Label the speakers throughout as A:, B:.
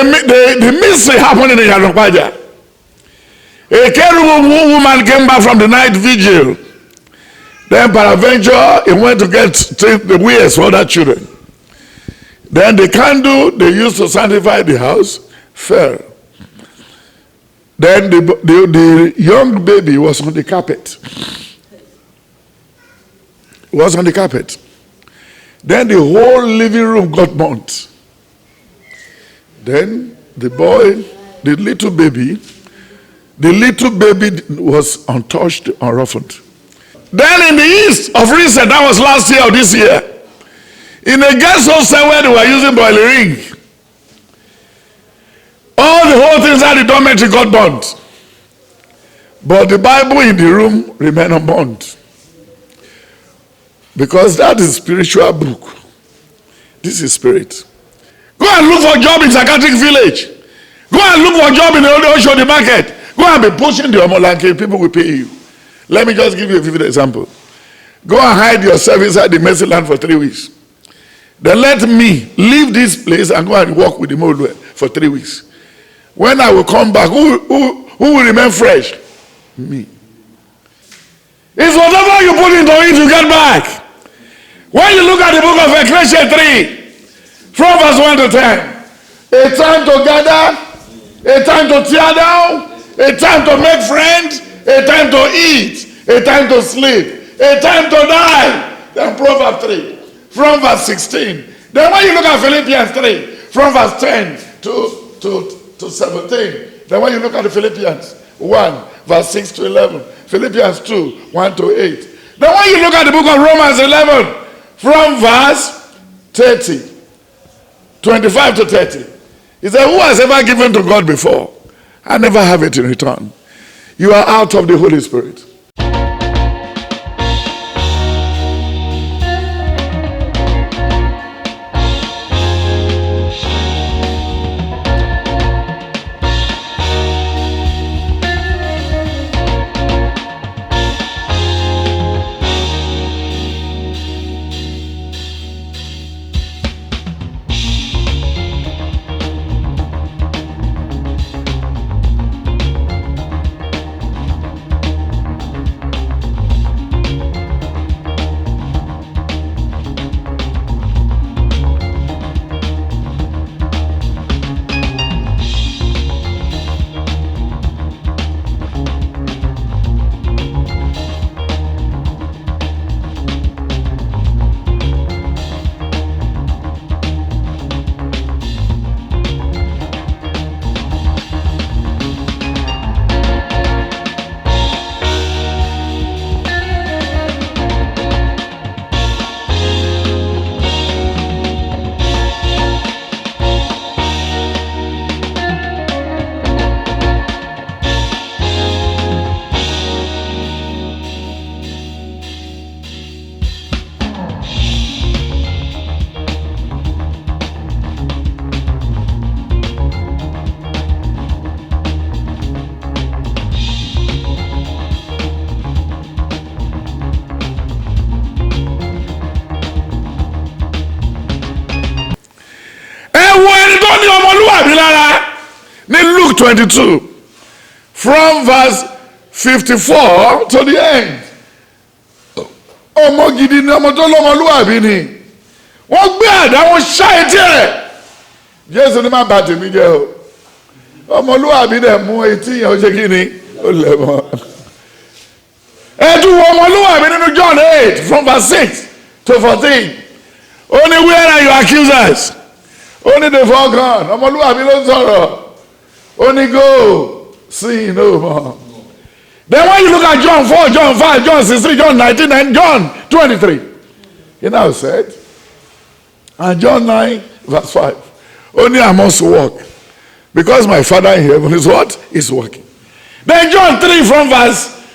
A: The mystery happened in the Yanokwaja. A Kerubu woman came back from the night vigil. Then peradventure, he went to get the wares for other children. Then the candle they used to sanctify the house fell. Then the young baby was on the carpet. Was on the carpet. Then the whole living room got burnt. Then the little baby was untouched, unruffled. Then in the east of Reset, that was last year or this year, in a guest hostel where they were using boiling, all the whole things at the dormitory got burnt. But the Bible in the room remained unburnt. Because that is a spiritual book. This is spirit. Go and look for a job in Psychiatric Village. Go and look for a job in the Oshodi Market. Go and be pushing the Omolanke, people will pay you. Let me just give you a vivid example. Go and hide yourself inside the Mercy Land for 3 weeks. Then let me leave this place and go and work with the Molwe for 3 weeks. When I will come back, who will remain fresh? Me. It's whatever you put into it, you get back. When you look at the book of Ecclesiastes 3, from verse 1 to 10, a time to gather, a time to tear down, a time to make friends, a time to eat, a time to sleep, a time to die. Then Proverbs 3, from verse 16. Then when you look at Philippians 3, from verse 10 to 17. Then when you look at the Philippians 1, verse 6 to 11. Philippians 2, 1 to 8. Then when you look at the book of Romans 11, from verse 30, 25 to 30. He said, who has ever given to God before? I never have it in return. You are out of the Holy Spirit. Luke 22, from verse 54 to the end. Ọmọ gidi ni ọmọ tó lọ́mọlúwàbí ni. Wọ́n gbé àdá wọn ṣá etí ẹ̀. Jésù ní má bà tèmi jẹ́ o. Ọmọlúwàbí dẹ̀ mú etí yẹn ó ṣe kí ni? Ó lẹ̀ mọ́. Ẹ̀dùn ọmọlúwàbí nínú John 8 from verse 6 to 14. Only where are your accusers? Only the foregone. Ọmọlúwàbí ló ń sọ̀rọ̀. Only go, sin no more. Then when you look at John 4, John 5, John 16, John 19, and John 23, he now said, and John 9, verse 5, only I must walk, because my Father in heaven is what? Is working. Then John 3, from verse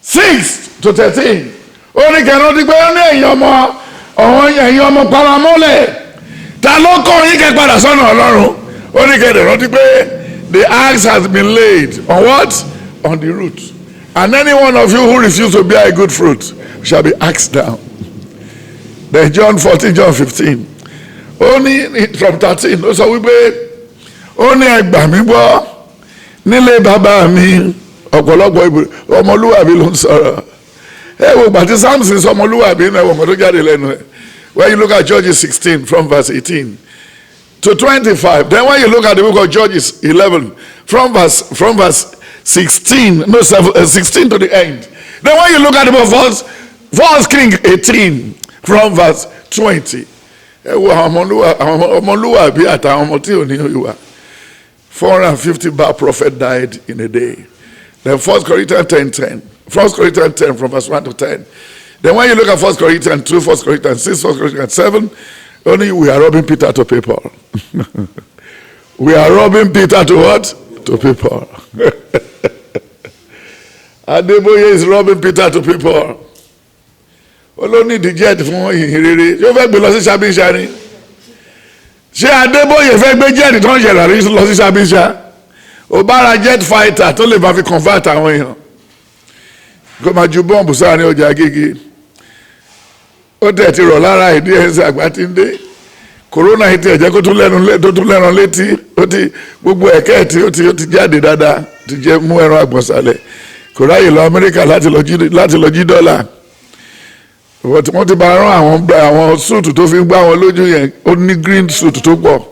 A: 6 to 13, only cannot be only yomo, yomo paramole. Ta ló kọ́ yín kẹ́ padà sọ́nà Ọlọ́run. Only cannot be. The axe has been laid on what? On the root. And any one of you who refuses to bear a good fruit shall be axed down. Then John 14, John 15. Only from 13. So we pray. ó ní ẹ gbà mí gbọ́ nílé bàbá mi ọ̀pọ̀lọpọ̀ ọmọlúwàbí ló ń sọ̀rọ̀. ẹ wo gbàtí Samson sọ ọmọlúwàbí náà wọ̀ mọ́ tó jáde lẹ́nu ẹ̀. When you look at Judges 16 from verse 18 to 25, then when you look at the book of Judges 11 from verse 16 to the end, then when you look at the book of 1 King 18 from verse 20, ẹ wo àwọn ọmọlúwàbí àtàwọn ọmọ tí ò ní ìwà. 450 Baal prophet died in a day. Then 1 Corinthians 10:10. 1 Corinthians 10 from verse 1 to 10. Then when you look at 1 Corinthians 2, 1 Corinthians 6, 1 Corinthians 7, only we are robbing Peter to people. We are robbing Peter to what? To people. Adeboye is robbing Peter to people. Olóní di jet fún ìhìnrere. Ṣé ó fẹ́ gbé lọ sí Ṣàbíṣà ni? Ṣé Adeboye fẹ́ gbé jet tó ń yẹ̀rà lọ sí Ṣàbíṣà? Ó bá ra jet fighter tó lè bá fi convert àwọn èèyàn. Kó máa ju bọ́ǹbù sáà ní ọjà Agége. Ó tẹ̀ ti rọ̀ lára ìdí ẹ̀sẹ̀ àgbà tí ń dé. Corona yìí ti ẹ̀jẹ̀ kó tún lẹ́ran létí. Ó ti gbogbo ẹ̀kẹ́ tí ó ti jáde dáadáa ti jẹ́ mú ẹran àgbọ̀nsálẹ̀. Kò ráyè lọ Amẹ́ríkà láti lọ jí dọ́là. Wọ́n ti bá rán àwọn súùtù tó fi ń gbá wọn lójú yẹn. Ó ní green suit tó pọ̀.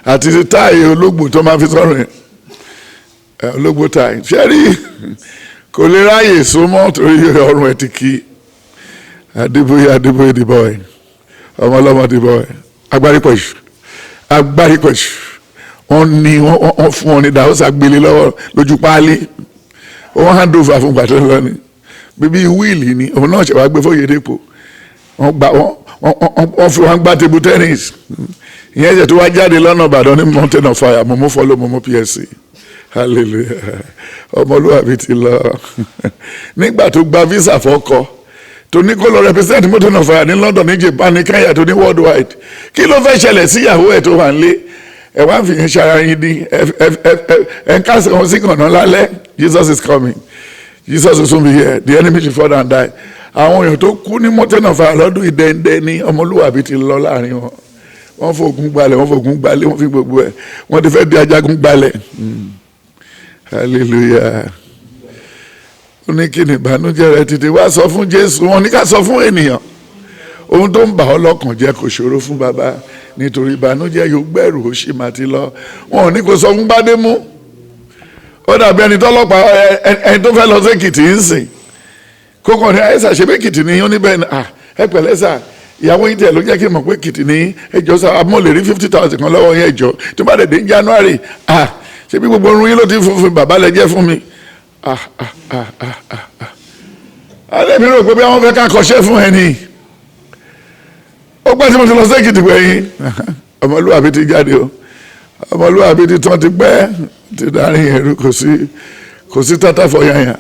A: Àti táì ológbò tó máa fi sọ̀rọ̀ yẹn. Ológbò táì. Ṣé rí kò lè ráyè súnmọ́ torí ọrùn ẹ̀ ti kí. Adébóyè the boy. Ọmọlọ́mọ the boy. Agbárípọ̀ṣù. Wọ́n fún wọn ní Dáúsà gbélé lọ́wọ́ lójú páálí. Wọ́n hand over fún gbàtọ́ lọ́ni. Bíbí wíìlì ni òun náà ṣe wá gbé fóyèdèpò. Wọ́n fi wọn gbá table tennis. Ìyẹn ṣe tó wá jáde lọ́nà Ìbàdàn ní Mountain of Fire. Momo follow Momo PSC. Hallelujah. Ọmọlúwàbí ti lọ. Nígbà tó gba visa fọ́kọ. Tó ní kó lọ represent Mountain of Fire ní London ní Japan ní Kenya tó ní worldwide. Kí ló fẹ́ ṣẹlẹ̀ sí ìyàwó ẹ̀ tó wà nílé? Ẹ wá fi yẹn ṣara yín dín. Ẹ ń kásẹ̀ wọn sí kànáà lálẹ́. Jesus is coming. Jesus will soon be here. The enemy should fall and die. Àwọn èèyàn tó kú ní Mountain of Fire lọ́dún ìdẹ́ndẹ́ ní ọmọlúwàbí ti lọ láàrin wọn. Wọ́n fògùn gbalẹ̀ wọ́n fi gbogbo ẹ̀. Wọ́n ti fẹ́ di ajagun gbalẹ̀. Hallelujah. Ó ní kí ni ìbànújẹ́ rẹ tètè wá sọ fún Jésù. Wọ́n ní ká sọ fún ènìyàn. Ohun tó ń bà ọ́ lọ́kàn jẹ́ kò ṣòro fún bàbá. Nítorí ìbànújẹ́ yóò gbẹ̀rù ó ṣì máa ti lọ. Wọn ò ní kó sọ fún Gbádémú. Ó dàbí ẹni tọ́lọ́pàá ẹni tó fẹ́ lọ sí Èkìtì ń sìn. Kókò ní àyẹ̀sà ṣe pé Èkìtì ni ó níbẹ̀ ẹ pẹ̀lẹ́ sà. Ìyàwó yìí tẹ̀ ló jẹ́ kí n mọ̀ pé Èkìtì ní ẹjọ́ sà mo lè rí 50,000 kan lọ́wọ́ yẹn ẹjọ́ tó bá dẹ̀ dé January ṣe bí gbogbo orun yín ló ti fún bàbá lẹ jẹ́ fún mi. Alẹ́ mi rò pé bí wọ́n fẹ́ ká kọ́ṣẹ́ fún ẹni. Ó pẹ́ tí mo ti lọ sí Èkìtì gbẹ̀yìn. Ọmọlúwàbí ti jáde o. Ọmọlúwàbí ti tán ti pẹ́ ti darí ẹ̀rú kò sí tata fọyàyà.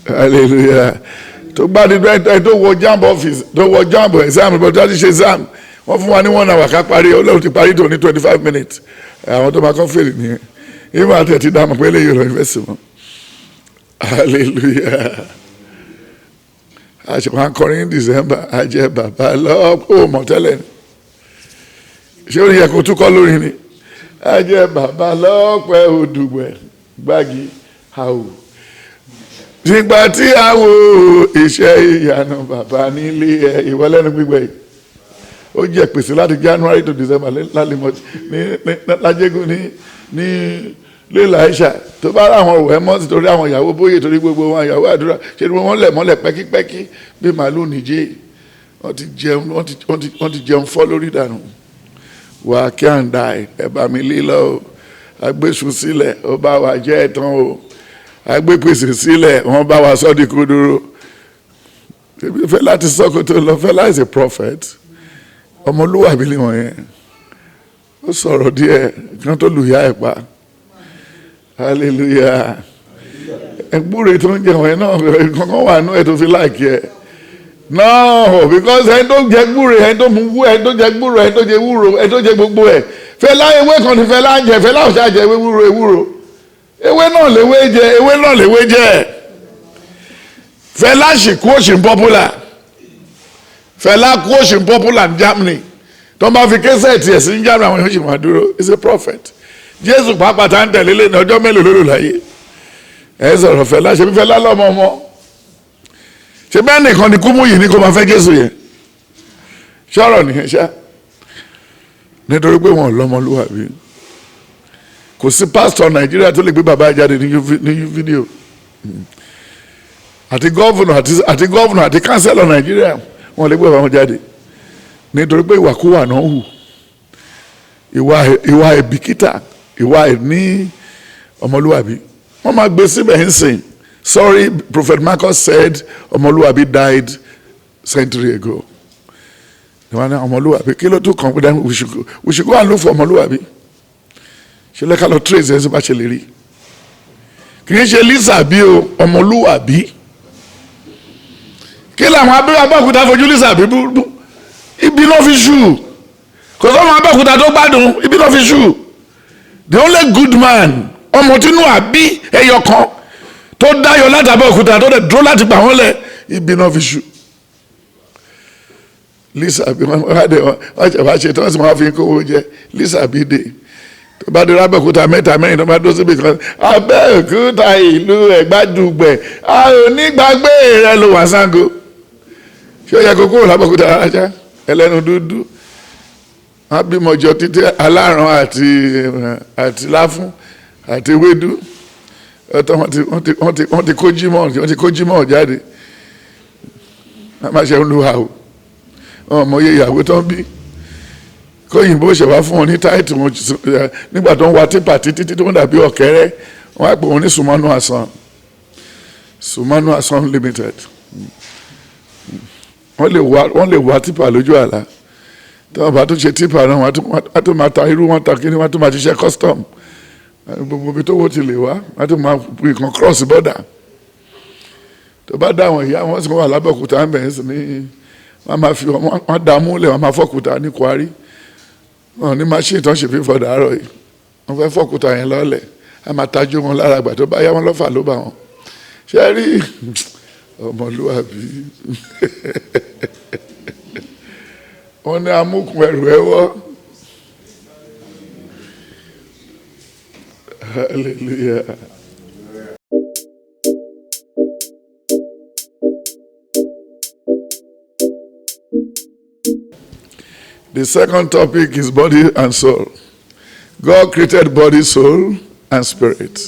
A: Hallelujah. Tó gbá ní ẹ tó wọ jamb office tó wọ jamb exam bó tó ti ṣe exam wọ́n fún wa ní 1 hour ká parí Ọlọ́run ti parí tó ní 25 minutes. Àwọn tó máa kọ́ fèrè nìyẹn. Ìmọ̀ àti ẹ̀tí dáàmú pé eléyìí lọ ìfẹ́sì mọ́. Hallelujah. Àṣepọ̀ akọrin ní December àjẹ bàbá lọ́pọ̀ mọ̀ tẹ́lẹ̀ ni. Ṣé ó yẹ kó tún kọ́ lórí ni? Àjẹ bàbá lọ́pẹ́ òdùgbẹ̀ gbági àwò. Nígbà tí a wo iṣẹ́ ìyanu bàbá nílé ẹ̀ ìwọlẹ́nu gbígbẹ́ yìí. Ó jẹ́ pèsè láti January to December lálẹ́mọ̀ lájẹ́gùn ní léla Aisha tó bá ráwọn òwẹ́ mọ́ torí àwọn ìyàwó bóyè torí gbogbo wọn ìyàwó àdúrà ṣe ni wọ́n lẹ̀ mọ́lẹ̀ pẹ́kípẹ́kí bí màálù nìjẹ́ wọ́n ti jẹun fọ́ lórí ìdànù. Wà kí à ń da ẹ̀bà mi lílọ o agbésùn sílẹ̀ ó bá wa jẹ́ ẹ̀tàn o agbépèsè sílẹ̀ wọ́n bá wa sọ́ di kúdúró. Fẹ́ láti sọ́kò tó lọ Fẹ́lá is a prophet ọmọlúwàbí ni wọ́n yẹn ó sọ̀rọ̀ díẹ̀ kan tó lùyà ẹ̀ pa. Hallelujah. Ẹgbúre tó ń jẹun ẹ náà kankan wà nú ẹ tó fi láìkí ẹ. No, because ẹni tó jẹ gbúre ẹni tó mú wú ẹni tó jẹ gbúre ẹni tó jẹ wúro ẹni tó jẹ gbogbo ẹ. Fẹ́lá ewé kan ní Fẹ́lá jẹ Fẹ́lá ò ṣáà jẹ ewúro. Ewé náà léwé jẹ. Fẹ́lá sì kú òṣì popular. Fẹ́lá kú òṣì popular ní Germany. tó máa fi késẹ̀tì ẹ̀sìn ń jáde àwọn èèyàn sì máa dúró. He's a prophet. Jésù pàápàá tá ń tẹ̀lé lé ní ọjọ́ mélòó lórí láyé. Ẹ sọ̀rọ̀ Fẹlá, ṣe bí Fẹlá lọ́mọ ọmọ. Ṣé bẹ́ẹ̀ nìkan ni kúmú yìí ní kó máa fẹ́ Jésù yẹn? Ṣọ́rọ̀ nìyẹn ṣá. Nítorí pé wọn ò lọ́mọlúwàbí. Kò sí pásítọ̀ Nàìjíríà tó lè gbé bàbá jáde ní fídíò. Àti gọ́vùnà àti kánsẹ́lọ̀ Nàìjíríà wọn lè gbé bàbá wọn jáde. Nítorí pé ìwàkúwà náà hù. Ìwà ìbìkítà, ìwà ìní ọmọlúwàbí. Wọ́n máa gbé síbẹ̀ ń sìn. Sorry, Prophet Marcus said ọmọlúwàbí died century ago. Ọmọlúwàbí kí ló tún kàn pé we should go and look for ọmọlúwàbí. Ṣé lẹ́ka lọ trace ẹ̀ sí bá ṣe lè rí. Kì í ṣe Lisa bí o ọmọlúwàbí. Kí làwọn abẹ́òkúta fojú Lisa bí búrú. Ibi náà fi ṣù. Kò sọ́mọ abẹ́òkúta tó gbádùn ibi náà fi ṣù. The only good man ọmọ tínú àbí ẹyọ kan tó dáyọ láti abẹ́òkúta tó dẹ̀ dúró láti gbà wọ́n lẹ̀ ibi náà fi ṣù. Lisa bí wọ́n ṣe tí wọ́n sì máa fi kówó jẹ Lisa bí dé tó bá dé Abẹ́òkúta mẹ́ta mẹ́rin tó bá dó síbi kan Abẹ́òkúta ìlú Ẹ̀gbádùgbẹ̀ a ò ní gbàgbé rẹ ló wà Ṣàngó ṣé ó yẹ kó kúrò l'Abẹ́òkúta rárá ẹlẹ́nu dúdú wọ́n bímọ jọ títí aláràn àti láfún àti ewédú wọ́n ti kó jímọ̀ jáde wọ́n máa ṣe ń lu àwò ọmọ iye ìyàwó tó ń bí kóyìnbó ṣẹ̀wá fún wọn ní táìtì wọn nígbà tó ń wa tipa títí tó ń dàbí ọ̀kẹ́rẹ́ wọ́n á pè wọ́n ní Sumanu Asan Limited. wọ́n lè wa tipa lójú àlá tí wọ́n bá tún ṣe tipa náà wọ́n á tún máa ta irú wọn ta kíní wọ́n á tún máa ṣiṣẹ́ custom gbogbo ibi tó wọ́n ti lè wá wọ́n á tún máa kàn cross border tó bá dá àwọn ìyá wọn sì wà l'Abẹ́òkúta ń bẹ̀rẹ̀ sí ní wọ́n máa fi wọ́n dààmú lẹ̀ wọ́n máa fọ́kúta ní Kwari wọ́n ní machine tó ń ṣe fífọ́ dàárọ̀ yìí wọ́n fẹ́ fọ́kúta yẹn lọ́lẹ̀ a máa tajú wọn lára àgbà tó bá yá wọn lọ́fà ló bá wọn ṣe rí ọmọlúwàbí wọ́n ní amúkùn ẹrù ẹwọ́ hallelujah. The second topic is body and soul. God created body, soul, and spirit.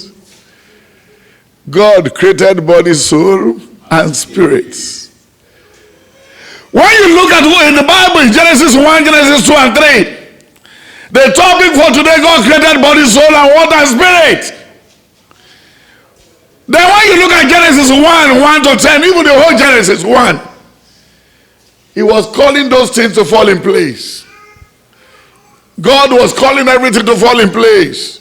A: God created body, soul, and spirit. When you look at what in the Bible, in Genesis 1, Genesis 2, and 3, the topic for today, God created body, soul, and what and spirit. Then when you look at Genesis 1 to 10, even the whole Genesis 1, He was calling those things to fall in place. God was calling everything to fall in place.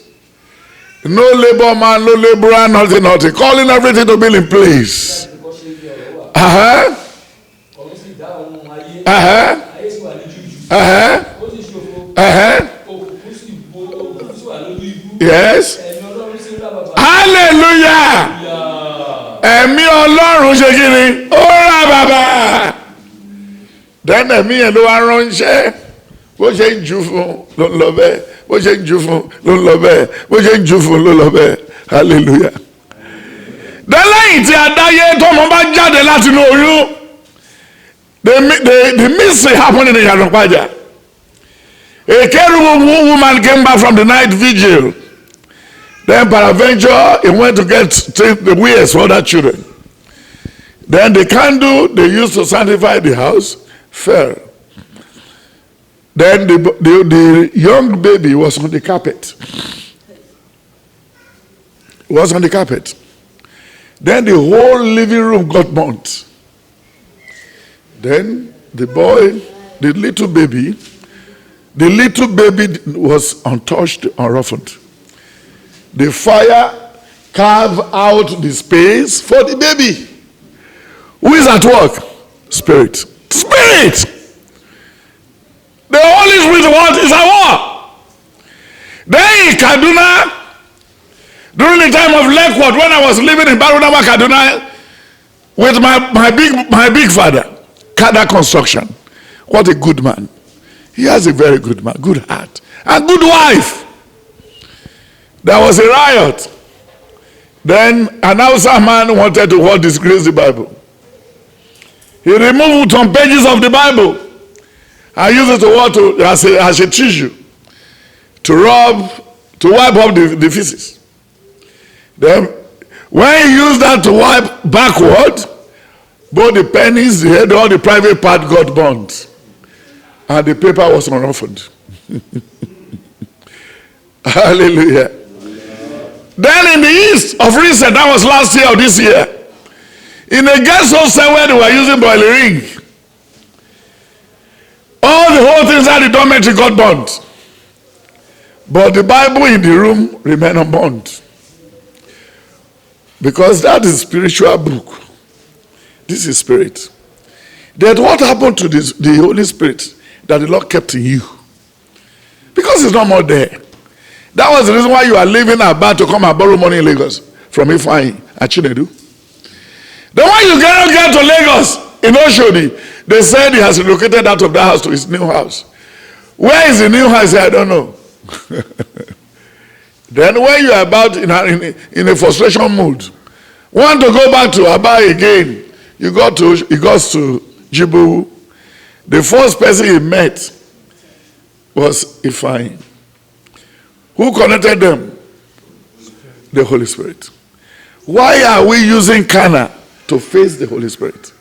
A: No labor man, no laborer, nothing. Calling everything to be in place. Yes. Hallelujah. Ẹ̀mí Ọlọ́run ṣe kí ni? Ó rà bàbá. Then ẹ̀mí yẹn ló wá ránṣẹ́. Bó ṣe ń jù fún ló ń lọ bẹ́ẹ̀. Bó ṣe ń jù fún ló ń lọ bẹ́ẹ̀. Bó ṣe ń jù fún ló ń lọ bẹ́ẹ̀. Hallelujah. Lẹ́yìn tí adáyé tọ́mọ bá jáde láti inú oyún, the mystery happened in Ìyànàpájà. A Kerubu woman came back from the night vigil. Then peradventure, he went to get the wares for other children. Then the candle they used to sanctify the house fell. Then the young baby was on the carpet. Was on the carpet. Then the whole living room got burnt. Then the little baby was untouched, unruffled. The fire carved out the space for the baby. Who is at work? Spirit. Spirit! The Holy Spirit what is at work. Then in Kaduna, during the time of Lakewood, when I was living in Barunawa, Kaduna, with my big father, Kada Construction. What a good man. He has a very good man, good heart, and good wife. There was a riot. Then an Hausa man wanted to disgrace the Bible. He removed some pages of the Bible and used it as a tissue to wipe up the feces. Then when he used that to wipe backward, both the pennies, the head, all the private part got burnt. And the paper was unruffled. Hallelujah. Then in the east of recent, that was last year or this year, in a guest hostel where they were using boiling, all the whole things that the dormitory got burnt. But the Bible in the room remained unburnt. Because that is a spiritual book. This is spirit. Then what happened to the Holy Spirit that the Lord kept in you? Because it's not more there. That was the reason why you are leaving about to come and borrow money in Lagos from Ifeanyi and Chinedu. Then when you get to Lagos in Oshodi, they said he has relocated out of that house to his new house. Where is the new house? I don't know. Then when you are about in a frustration mood, want to go back to Aba again, he goes to Jibu. The first person he met was Ifeanyi. Who connected them? The Holy Spirit. Why are we using Cana to face the Holy Spirit?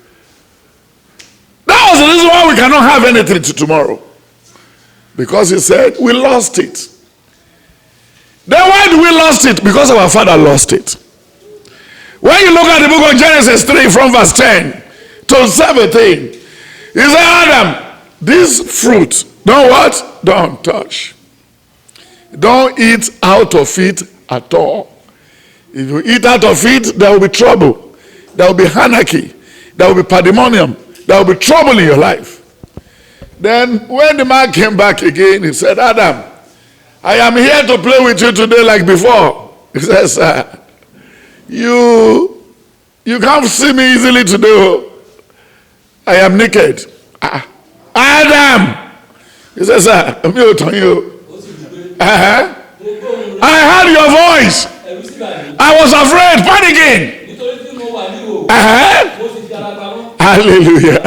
A: That was the reason why we cannot have anything to tomorrow. Because he said, we lost it. Then why do we lost it? Because our father lost it. When you look at the book of Genesis 3 from verse 10 to 17, he said, Adam, this fruit, don't what? Don't touch. Don't eat out of it at all. If you eat out of it, there will be trouble. There will be anarchy. There will be pandemonium. There will be trouble in your life. Then when the man came back again, he said, Adam, I am here to play with you today like before. He says, you can't see me easily today. I am naked. Adam! He says, I heard your voice. I was afraid, panicking. Hallelujah.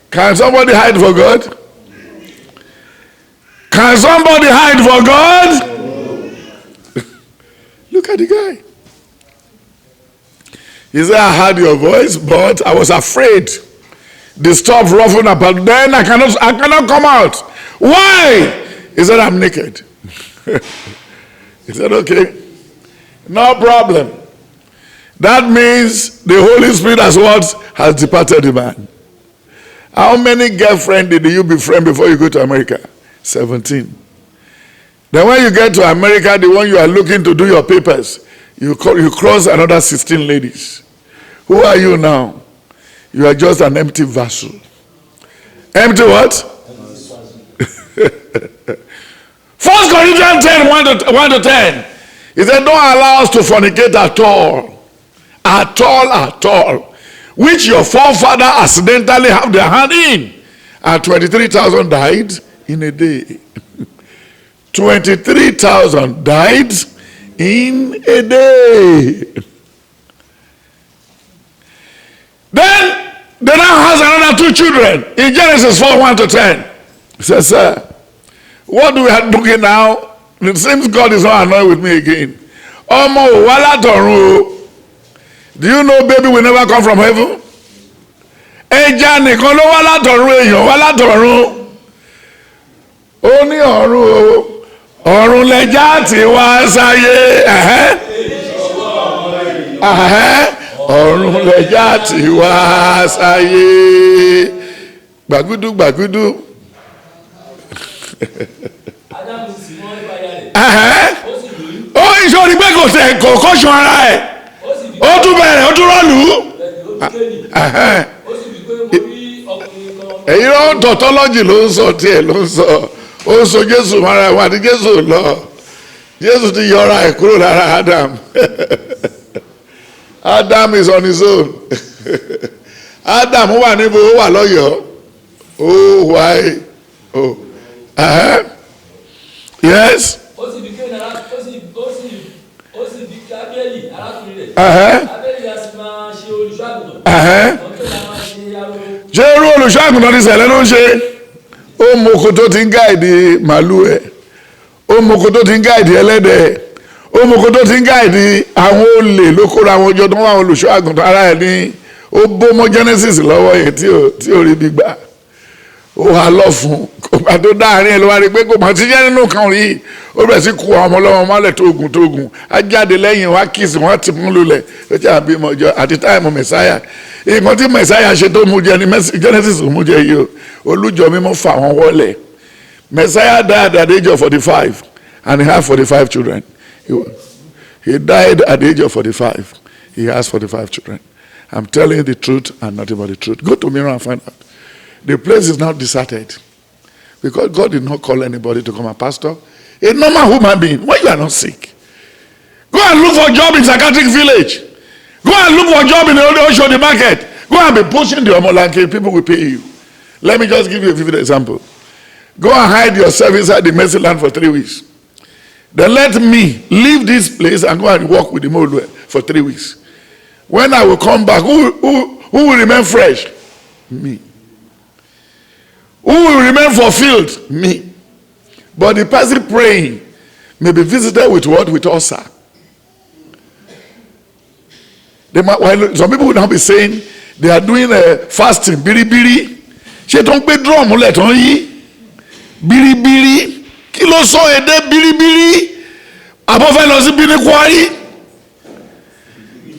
A: Can somebody hide for God? Can somebody hide for God? Look at the guy. He said, I heard your voice, but I was afraid. The stuff roughing up, but then I cannot come out. Why? He said, I'm naked. He said, okay, no problem. That means the Holy Spirit has departed the man. How many girlfriends did you befriend before you go to America? 17. Then when you get to America, the one you are looking to do your papers, you cross another 16 ladies. Who are you now? You are just an empty vessel. Empty what? 1 Corinthians 10, 1 to 10. He said, don't allow us to fornicate at all. At all. Which your forefather accidentally have their hand in. And 23,000 died in a day. 23,000 died in a day. Then the now has another 2 children in Genesis 4, 1 to 10. He says, sir, what do we have doing now? It seems God is not annoyed with me again. Omo wala toru. Do you know baby will never come from heaven? Eja nìkan ló wá látọ̀run, èèyàn wá látọ̀run. Ó ní ọ̀run o. Ọ̀run lẹja ti wá sáyé. Ọ̀run lẹja ti wá sáyé. Gbàgúdú. Ó ìṣòrí pé kò tẹ̀ kò kọ́ṣọ́ ara ẹ̀. Ó tún bẹ̀rẹ̀ ó tún rọ́ọ̀lù. Èyí ló ń tọ́tọ́lọ́jì ló ń sọ tiẹ̀ ló ń sọ. Ó ń sọ Jésù mara ẹ̀ wá ní Jésù lọ. Jésù ti yọra ẹ̀ kúrò lára Adam. Adam is on his own. Adam wà níbo ó wà lọ́yọ̀ọ́. Oh, why? Oh. Yes. Ṣé irú olùṣọ́àgùntàn ti ṣẹlẹ̀ ló ń ṣe? Ó mọ oko tó ti ń gáìdì màálù ẹ̀, ó mọ oko tó ti ń gáìdì ẹlẹ́dẹ̀, ó mọ oko tó ti ń gáìdì àwọn olè ló kóra àwọn ọjọ́ tó ń wá àwọn olùṣọ́àgùntàn ara ẹ̀ ní ó bó mọ́ Genesis lọ́wọ́ yẹn tí ò rí bí gbà. Ó wà lọ fún kòpá tó dáàrin ẹ̀ ló wá rí pé kòpá ti jẹ́ nínú kan rí ó bẹ̀rẹ̀ sí kó àwọn ọmọ ọlọ́wọ́ mọ́lẹ̀ tógun á jáde lẹ́yìn wá kìsì wọ́n ti mú lulẹ̀ ó jẹ́ àbí mọ̀jọ́ àti táìmù mẹ̀sáyà nǹkan tí mẹ̀sáyà ṣe tó mú jẹ ní Genesis mú jẹ yìí o olújọ mímọ́ fà wọ́n wọlé. Messiah died at the age of 45 and he had 45 children. He died at the age of 45. He has 45 children. I'm telling you the truth and nothing but the truth. Go to Mirror and find out. The place is not deserted because God did not call anybody to come and pastor a normal human being when you are not sick. Go and look for a job in psychiatric village. Go and look for a job in the Oshodi market. Go and be pushing the Omolanke. People will pay you. Let me just give you a vivid example. Go and hide yourself inside the mercy land for 3 weeks. Then let me leave this place and go and work with the Molwe for 3 weeks. When I will come back, who will remain fresh? Me. Who will remain fulfilled? Me. But the person praying may be visited with what? With ulcer. Some people will now be saying they are doing a fasting. Biri. Ṣé tó ń gbé drum lẹ̀ tó ń yí? Biri. Kí ló sọ èdè biri? Àbọ̀fẹ́ lọ sí Bini Kwari.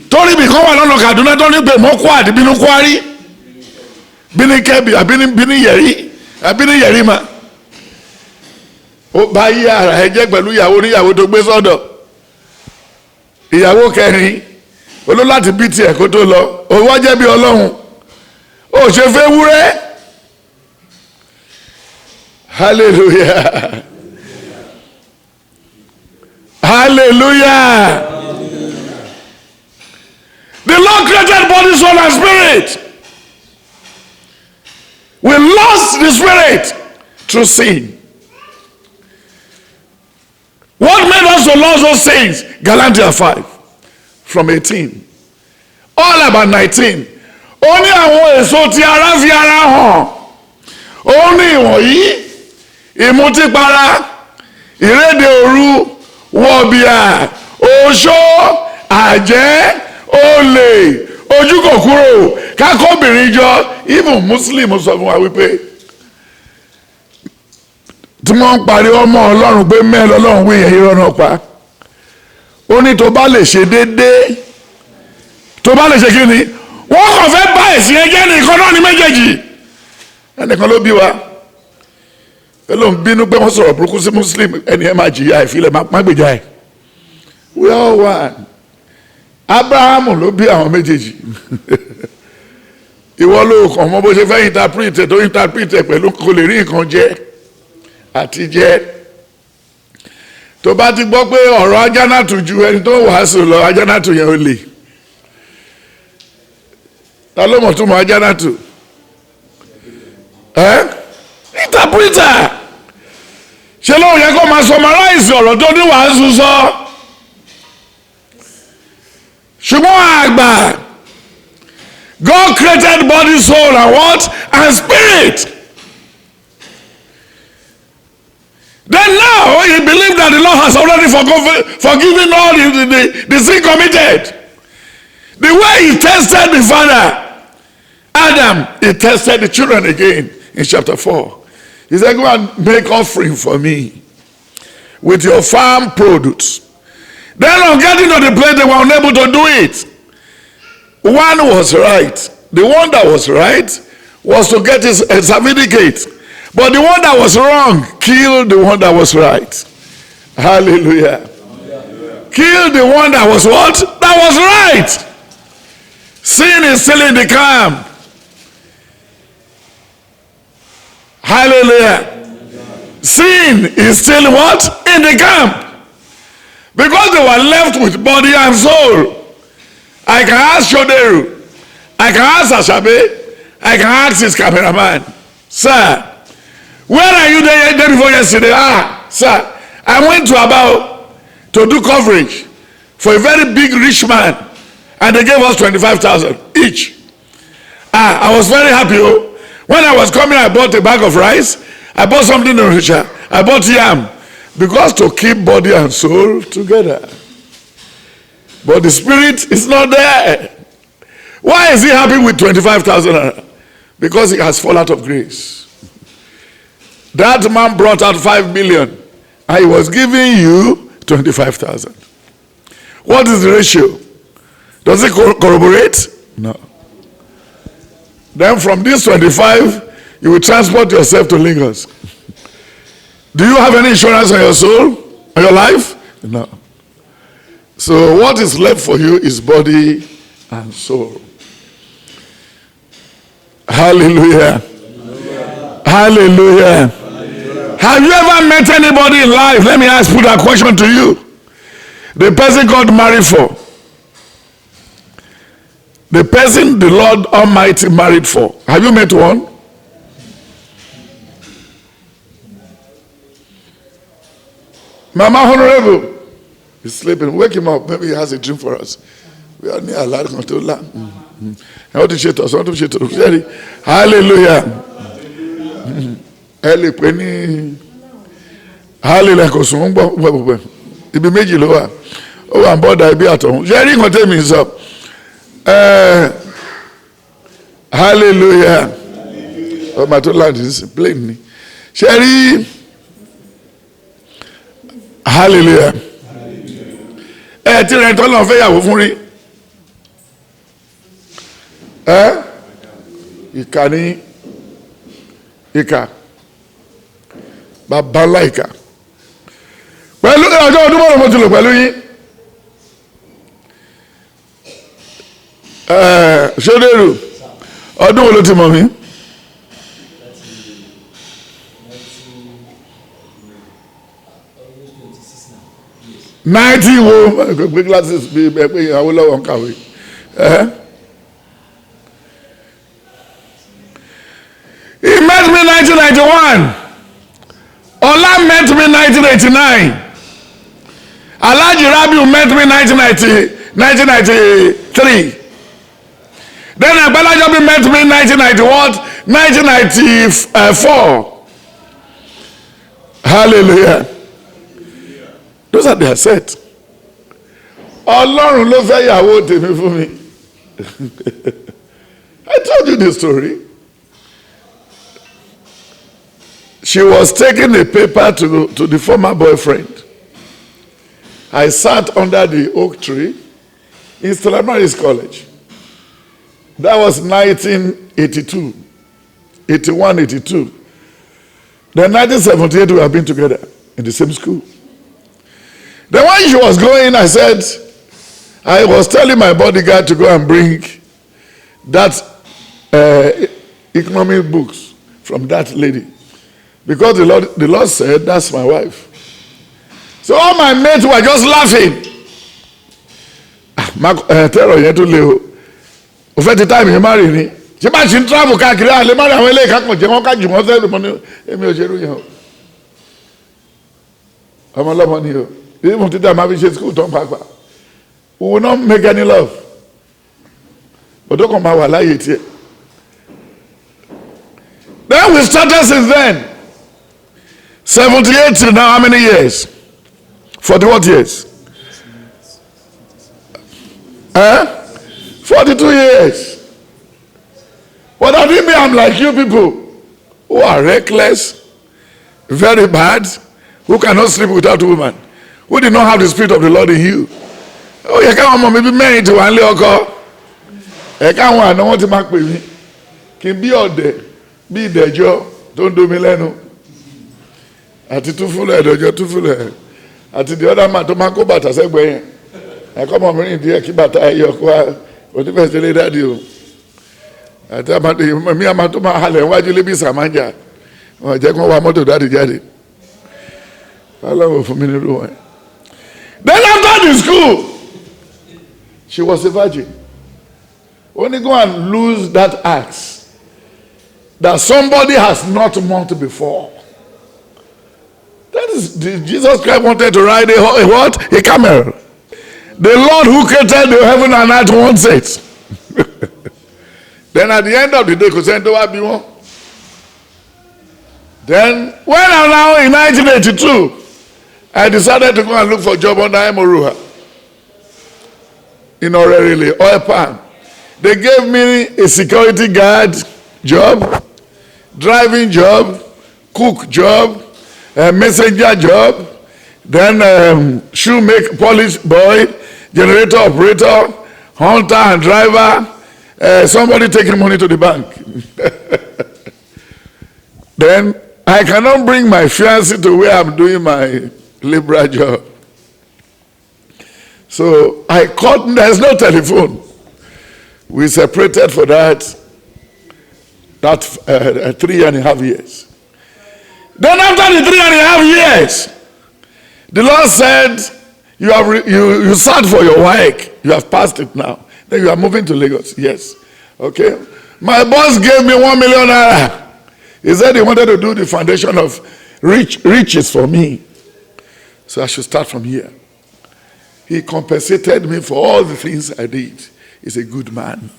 A: Torí bí kan wà lọ́nà Kaduna tó ní pé mọ́kọ́ àti Bini Kwari. Bini Kebbi Bini Yẹ̀rí ma. Ó bá yí ara ẹ jẹ́ pẹ̀lú ìyàwó oníyàwó tó gbé sọ́dọ̀. Ìyàwó kẹrin olú láti bí tiẹ̀ kó tó lọ. Òwò jẹ́ bí Ọlọ́run. Ó ṣe fẹ́ wúrẹ́. Hallelujah. Hallelujah. The Lord created body, soul, and spirit. We lost the spirit through sin. What made us to lose those things? Galatians 5 from 18. All about 19. Ó ní àwọn èso tí ara fi ara hàn. Ó ní ìwọ̀nyí. Ìmutípara, ìrédè òru, wọ̀bìà, oṣó, àjẹ́, olè, ojúkòkúrò, kákọ́bìnrin jọ, even Muslim sọ fún wa wípé tí wọ́n ń parí ọmọ Ọlọ́run pé mẹ́rin Ọlọ́run wí yẹn irọ́ náà pa. Ó ní tó bá lè ṣe déédéé, tó bá lè ṣe kí ni? Wọ́n kàn fẹ́ bá ẹ̀sìn ẹjẹ́ nìkan náà ní méjèèjì. Ẹnìkan ló bí wa. Hello, bínú pé wọ́n sọ̀rọ̀ burúkú sí Muslim ẹni ẹ máa jìyà ìfilẹ̀ má gbèjà ẹ̀. We all one. Abrahamu ló bí àwọn méjèèjì. Ìwọ ló kàn mọ̀ bó ṣe fẹ́ interpret pẹ̀lú kò lè rí nǹkan jẹ àti jẹ. Tó bá ti gbọ́ pé ọ̀rọ̀ Ajánàtù ju ẹni tó wàásù lọ, Ajánàtù yẹn ò lè. Ta ló mọ̀ tó mọ̀ Ajánàtù? Interpreter. Ṣé ló yẹ kó máa summarize ọ̀rọ̀ tó ní wàásù sọ? Ṣùgbọ́n àgbà. God created body, soul, and what? And spirit. Then now he believed that the Lord has already forgiven all the sin committed. The way he tested the father, Adam, he tested the children again in chapter 4. He said, go and make offering for me with your farm produce. Then on getting to the place, they were unable to do it. One was right. The one that was right was to get his certificate. But the one that was wrong killed the one that was right. Hallelujah. Killed the one that was what? That was right. Sin is still in the camp. Hallelujah. Sin is still what? In the camp. Because they were left with body and soul. I can ask Shoderu. I can ask Ashabe. I can ask his cameraman. Sir, where are you there before yesterday? Sir, I went to Abao to do coverage for a very big rich man, and they gave us 25,000 each. I was very happy. When I was coming, I bought a bag of rice. I bought something in Richard. I bought yam, because to keep body and soul together. But the spirit is not there. Why is he happy with 25,000? Because he has fallen out of grace. That man brought out 5 million, and he was giving you 25,000. What is the ratio? Does it corroborate? No. Then from this 25, you will transport yourself to Lagos. Do you have any insurance on your soul, on your life? No. So what is left for you is body and soul. Hallelujah. Hallelujah. Hallelujah. Hallelujah. Have you ever met anybody in life? Let me put that question to you. The person God married for. The person the Lord Almighty married for. Have you met one? Mama Honorable is sleeping. Wake him up. Maybe he has a dream for us. We are near a lot of control. How to share us? How to share us? Hallelujah. Hallelujah. Ibi méjì ló wà. Ó wà bọ́dà ibi àtọ̀hún. Ṣé rí nǹkan tẹ́mi sọ? Hallelujah. Ọmọ tó láti ń sìn plane ni. Ṣé rí? Hallelujah. Tí rẹ̀ tọ́ lọ́n fẹ́ yàwó fún rí. Ìkà ní ìkà. Bàbá ńlá ìkà. Pẹ̀lú ọjọ́ ọdún mọ́rọ̀ mo ti lò pẹ̀lú yín. Ṣódèrò ọdún wo ló ti mọ̀ mí? 90 wo gbé glasses bí ẹ pé ìyàwó lọ́wọ́ ń kàwé. He met me 1991. Ola met me 1989. Alhaji Rabiu met me 1993. Then Agbalajobi met me 1994. Hallelujah. Those are their set. Ọlọ́run ló fẹ́ yàwó tèmi fún mi. I told you the story. She was taking a paper to the former boyfriend. I sat under the oak tree in Stella Maris College. That was 1982, 81, 82. Then 1978, we have been together in the same school. Then when she was going, I was telling my bodyguard to go and bring that economic books from that lady. Because the Lord said, that's my wife. So all my mates were just laughing. Tẹ́rọ̀ yẹn tó lé o. O fẹ́ ti táìmù yẹn má rìn ní. Ṣé bá ṣe ń travel káàkiri àlè má rí àwọn eléyìí kákan jẹ́ wọ́n ká jù wọ́n sẹ́yìn mọ́ ní èmi ò ṣe irú yẹn o. Ọmọ ọlọ́mọ ni o. Bí mo ti dá máa fi ṣe school tán pàápàá. We will not make any love. But ó kàn máa wà láyé tiẹ̀. Then we started since then. 78 till now, how many years? 40 what years? 42 years. What does it mean? I'm like you people who are reckless, very bad, who cannot sleep without a woman, who did not have the Spirit of the Lord in you. Oh, you can't maybe married to one little girl. You can't want no one to make with me. Can be out there, be the job, don't do me leno. Àti tún fúnlẹ̀ ẹ̀dọ̀jọ́ tún fúnlẹ̀ àti the other man tó máa kó bàtà sẹ́gbẹ̀ẹ́ yẹn ẹ̀kọ́ ọmọbìnrin díẹ̀ kí bàtà ẹ̀yẹ ọkọ̀ onífẹ̀sẹ̀ lé dáàdi o àti mi àmà tó máa halẹ̀ wájú lébi sàmájà wọn jẹ́ kí wọ́n wá mọ́tò dáàdi jáde ọlọ́run fún mi nílùú wọn. Then after the school she was a virgin. Only go and lose that axe that somebody has not mocked before. That is, Jesus Christ wanted to ride a what? A camel. The Lord who created the heaven and earth wants it. Then at the end of the day, then when I'm now in 1982, I decided to go and look for a job under Emoruha in Orerili, oil palm. They gave me a security guard job, driving job, cook job, messenger job, then shoemaker, polish boy, generator operator, hunter and driver, somebody taking money to the bank. Then I cannot bring my fiancé to where I'm doing my liberal job. So I called, there's no telephone. We separated for that 3.5 years. Then after the 3.5 years, the Lord said, you sat for your WAEC. You have passed it now. Then you are moving to Lagos. Yes. Okay. My boss gave me 1 million naira. He said he wanted to do the foundation of riches for me. So I should start from here. He compensated me for all the things I did. He's a good man.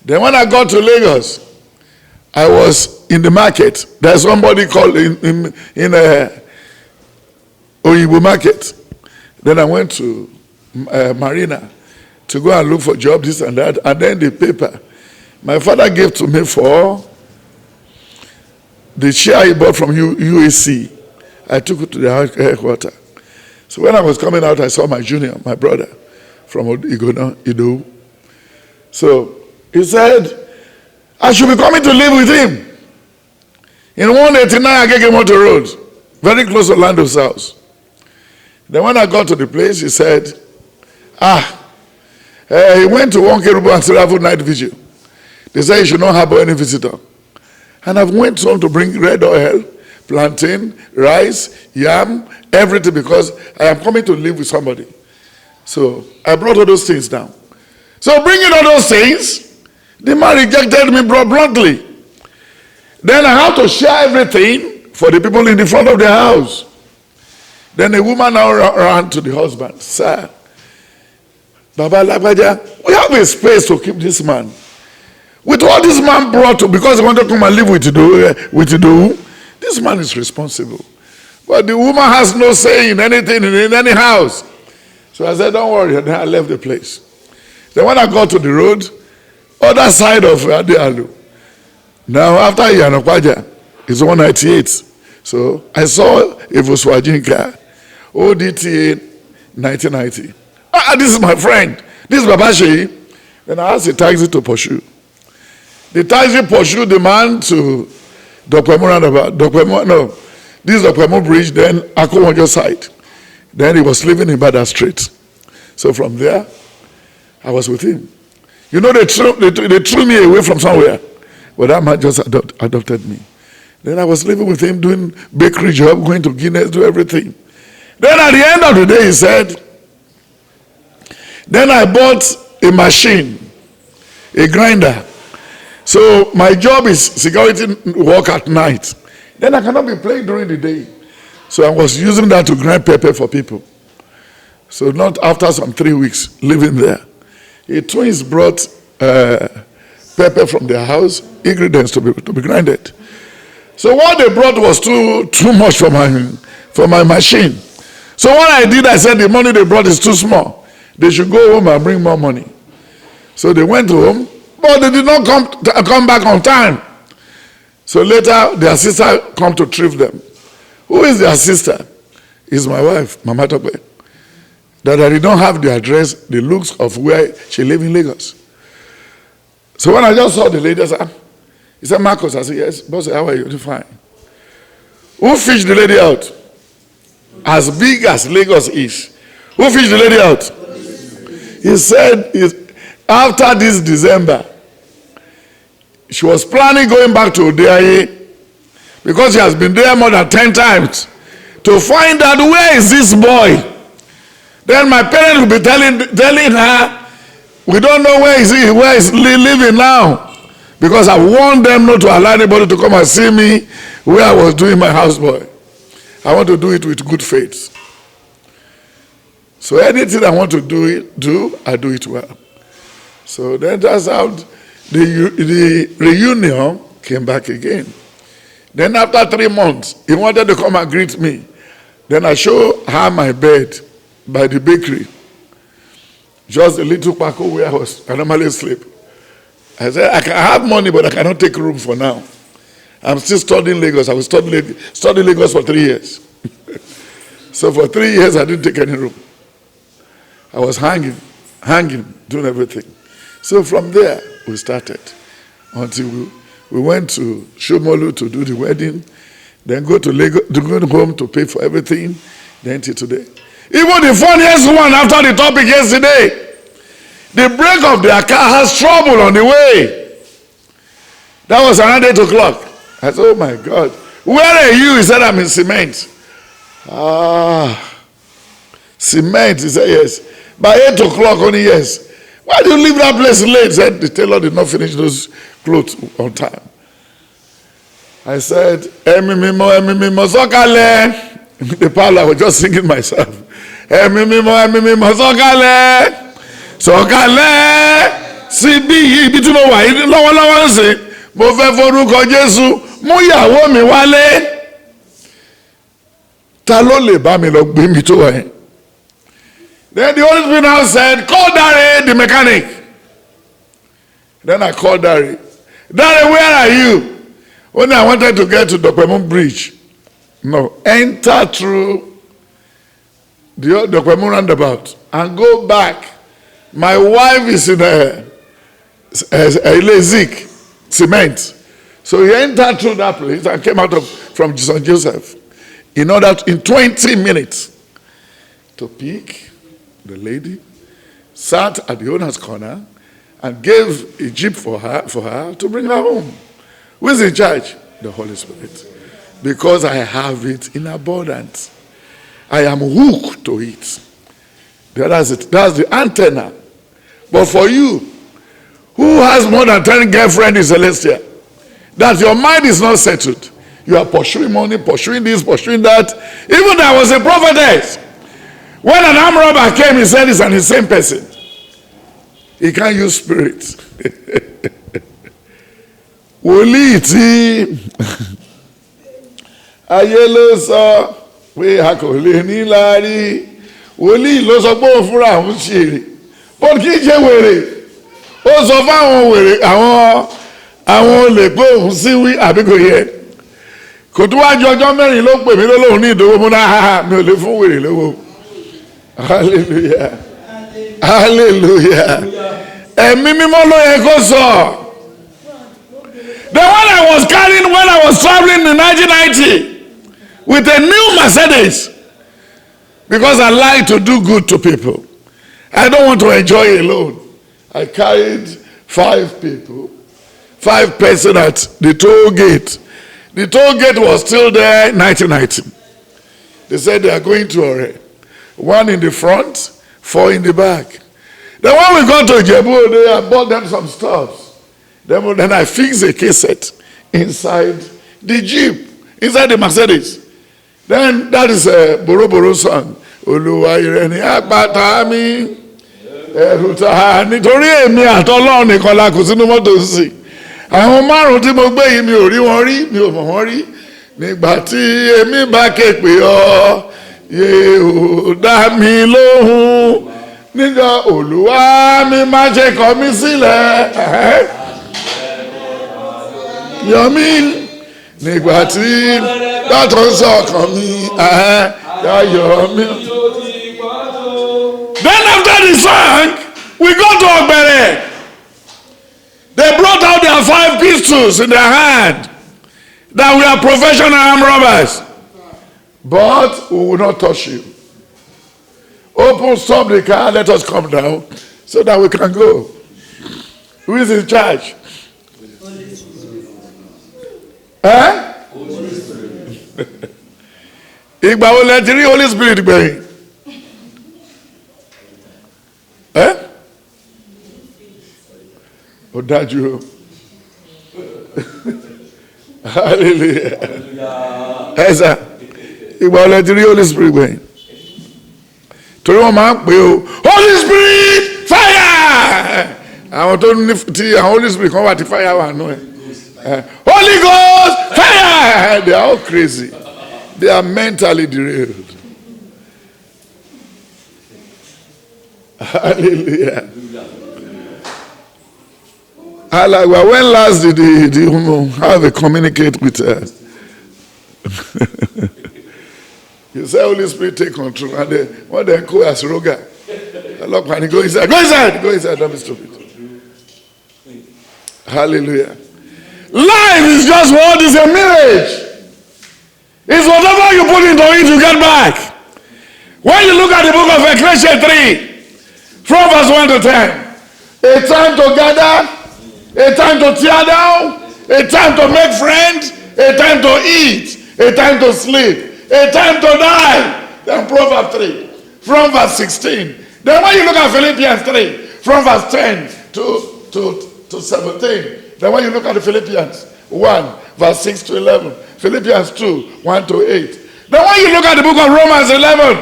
A: Then when I got to Lagos, I was in the market. There's somebody called in Oyibo Market. Then I went to Marina to go and look for jobs, this and that. And then the paper my father gave to me for the share he bought from UAC. I took it to the headquarters. So when I was coming out, I saw my junior, my brother, from Ido. So he said, I should be coming to live with him. In 189 Agege Road, very close to Lando's house. Then when I got to the place, he said, he went to one Kerubu and Seraphim night vigil. They said he should not harbor any visitor. And I've went home to bring red oil, plantain, rice, yam, everything, because I am coming to live with somebody. So I brought all those things down. So bringing all those things, the man rejected me bluntly. Then I had to share everything for the people in the front of the house. Then a woman now ran to the husband. Sir, Baba Lagbaja, we have a space to keep this man. With what this man brought to, because he wanted to come and live with Ido, this man is responsible. But the woman has no say in anything in any house. So I said, don't worry. And then I left the place. Then when I got to the road, other side of Adealu, now after Yanokwaja, it's 198. So I saw a Volkswagen car, ODTA 1990. This is my friend. This is Babashi. Then I asked the taxi to pursue. The taxi pursued the man to Dokwemo roundabout. This is Dokwemo bridge, then Akomonjo side. Then he was living in Bada Street. So from there, I was with him. You know, they threw me away from somewhere. But that man just adopted me. Then I was living with him, doing bakery job, going to Guinness, do everything. Then at the end of the day, he said, then I bought a machine, a grinder. So my job is security work at night. Then I cannot be playing during the day. So I was using that to grind pepper for people. So not after some 3 weeks living there. The twins brought pepper from their house, ingredients to be grinded. So what they brought was too much for my machine. So what I did, I said the money they brought is too small. They should go home and bring more money. So they went home, but they did not come back on time. So later, their sister come to thrift them. Who is their sister? Is my wife, Mama Tope. That I did not have the address, the looks of where she lives in Lagos. So when I just saw the lady, I said, he said, Marcus. I said, yes. Boss, how are you? Fine. Who fished the lady out? As big as Lagos is. Who fished the lady out? He said, after this December, she was planning going back to Odeaye because she has been there more than 10 times to find out where is this boy. Then my parents will be telling her, we don't know where is he living now. Because I warned them not to allow anybody to come and see me where I was doing my houseboy. I want to do it with good faith. So anything I want to do, I do it well. So then that's how the reunion came back again. Then after 3 months, he wanted to come and greet me. Then I showed her my bed by the bakery. Just a little parko where I normally sleep. I said, I can have money, but I cannot take room for now. I'm still studying Lagos. I was studying Lagos for 3 years. So for 3 years, I didn't take any room. I was hanging, doing everything. So from there, we started until we went to Shomolu to do the wedding, then go to Lagos, to go home to pay for everything, then till today. Even the funniest one after the topic yesterday, the break of their car has trouble on the way. That was around 8 o'clock. I said, oh my God, where are you? He said, I'm in cement. Cement. He said, yes. By 8 o'clock only, yes. Why do you leave that place late? He said, the tailor did not finish those clothes on time. I said, Emi mimo, sokale. In the parlor, I was just singing myself. Emi mimo, sokale. Sokale. Síbí ibi tí mo wà yìí lọ́wọ́lọ́wọ́ ń sìn. Mo fẹ́ forúkọ Jésù. Mú ìyàwó mi wálé. Ta ló lè bá mi lọ gbé mi tó wà yẹn? Then the Holy Spirit now said, call Dare, the mechanic. Then I called Dare. Dare, where are you? When I wanted to get to Dokpemu Bridge. No, enter through the Dokpemu roundabout and go back. My wife is in a Lezik cement. So he entered through that place and came out from St. Joseph in order to, in 20 minutes to pick the lady, sat at the owner's corner and gave a jeep for her to bring her home. Who is in charge? The Holy Spirit. Because I have it in abundance. I am hooked to it. That's the antenna. But for you, who has more than 10 girlfriends in Celestia, that your mind is not settled. You are pursuing money, pursuing this, pursuing that. Even there was a prophetess. When an armed robber came, he said it's the same person. He can't use spirit. Wòlíì tí ayé ló sọ pé a kò lè ní láárí. Wòlíì ló sọ pé òun fúnra òun ṣèrè. Bó kì í ṣe wèrè. Ó sọ fáwọn wèrè àwọn olè pé òun síwí àbí kò yẹ. Kò tó wá ju ọjọ́ mẹ́rin ló pè mí lólóhùn ní ìdòwò mú náà mi ò lè fún wèrè lówó. Hallelujah. Hallelujah. Ẹ̀mí mímọ́ ló yẹ kó sọ. The one I was carrying when I was traveling in 1990 with a new Mercedes, because I like to do good to people. I don't want to enjoy alone. I carried 5 people, 5 persons at the toll gate. The toll gate was still there in 1990. They said they are going to Ore. 1 in the front, 4 in the back. Then when we got to Ijebu, I bought them some stuff. Then I fixed a cassette inside the Jeep, inside the Mercedes. Then that is a Boro song. Olúwa ìrẹ̀ni àpáta mi, ẹ̀rù ta nítorí èmi àtọ́lọ́run nìkan la kù sínú mọ́tò sí. Àwọn 5 tí mo gbé yìí mi ò rí wọn rí, mi ò mọ̀ wọ́n rí. Nígbà tí èmi bá ké pè ọ́, yé ò dá mi lóhùn. Nígbà Olúwa mi má ṣe kọ̀ mí sílẹ̀. Yọmí nígbà tí dátọ̀ ń sọ ọkàn mi, yọmí. Then after the song, we go to Ogbere. They brought out their 5 pistols in their hand. That we are professional armed robbers. But we will not touch you. Stop the car, let us come down so that we can go. Who is in charge? Ìgbà wo lẹ ti rí Holy Spirit gbẹ̀yìn? Ó dájú o. Hallelujah. Yes, sir. Ìgbà ọ̀lẹ́ ti rí Holy Spirit gbẹ̀yìn. Torí wọ́n máa ń pè ó Holy Spirit fire. Àwọn tó ní ti àwọn Holy Spirit kan wà tí fire wà nù ẹ̀. Holy Ghost fire. They are all crazy. They are mentally derailed. Hallelujah. Hallelujah. When last did you know how they communicate with us? You say Holy Spirit take control, and then what they call as Roga. Look, and go inside, don't be stupid. Hallelujah. Life is just what is a mirage. It's whatever you put into it, you get back. When you look at the book of Ecclesiastes 3, from verse 1 to 10, a time to gather, a time to tear down, a time to make friends, a time to eat, a time to sleep, a time to die. Then Proverbs 3, from verse 16. Then when you look at Philippians 3, from verse 10 to 17. Then when you look at the Philippians 1, verse 6 to 11. Philippians 2, 1 to 8. Then when you look at the book of Romans 11,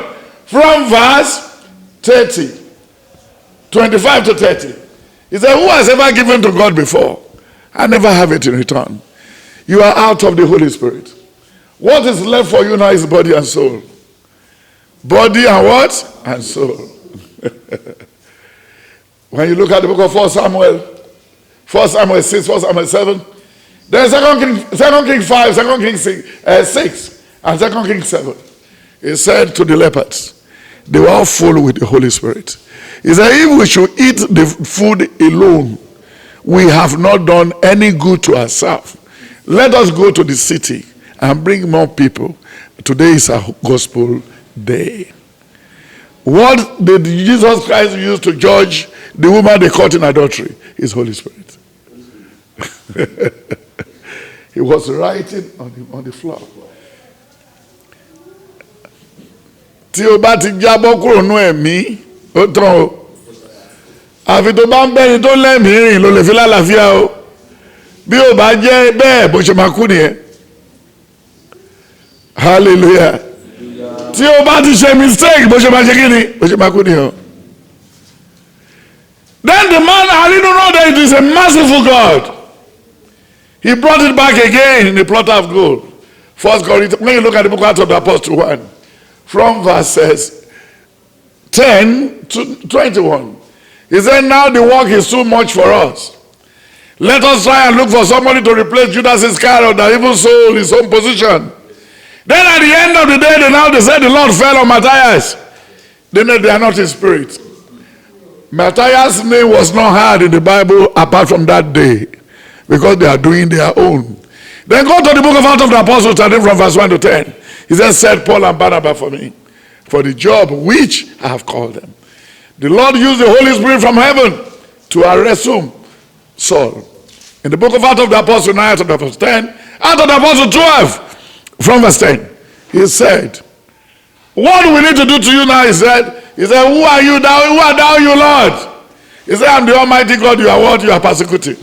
A: from verse 30, 25 to 30. He said, who has ever given to God before? I never have it in return. You are out of the Holy Spirit. What is left for you now is body and soul. Body and what? And soul. When you look at the book of 1 Samuel 6, 1 Samuel 7, then 2 Kings 5, 2 Kings 6, and 2 Kings 7. He said to the lepers, they were all full with the Holy Spirit. He said, if we should eat the food alone, we have not done any good to ourselves. Let us go to the city and bring more people. Today is a gospel day. What did Jesus Christ use to judge the woman they caught in adultery? His Holy Spirit. He was writing on the floor. Tí o bá ti jábọ́ kúrò nú ẹ̀mí, ó tán o. Àfi tó bá ń bẹ́ni tó lẹ́mìí rìn ló lè fi lálàáfíà o. Bí o bá jẹ́ bẹ́ẹ̀ bó ṣe máa kú nìyẹn. Hallelujah. Tí o bá ti ṣe mistake bó ṣe máa ṣe kí ni? Bó ṣe máa kú nìyẹn. Then the man, I didn't know that it is a merciful God. He brought it back again in a platter of gold. 1 Corinthians, when you look at the book of the Apostle 1, from verses 10 to 21. He said, now the work is too much for us. Let us try and look for somebody to replace Judas Iscariot that even sold his own position. Then at the end of the day, they said the Lord fell on Matthias. They know they are not in spirit. Matthias' name was not heard in the Bible apart from that day, because they are doing their own. Then go to the book of Acts of the Apostles, starting from verse 1 to 10. He said, set Paul and Barnabas for me, for the job which I have called them. The Lord used the Holy Spirit from heaven to arrest whom? Saul. In the book of Acts of the Apostles, 9, Acts of the Apostles 10, Acts of the Apostles 12, from verse 10, he said, what do we need to do to you now? He said, who are you thou? Who art thou, you Lord? He said, I'm the Almighty God. You are what? You are persecuting.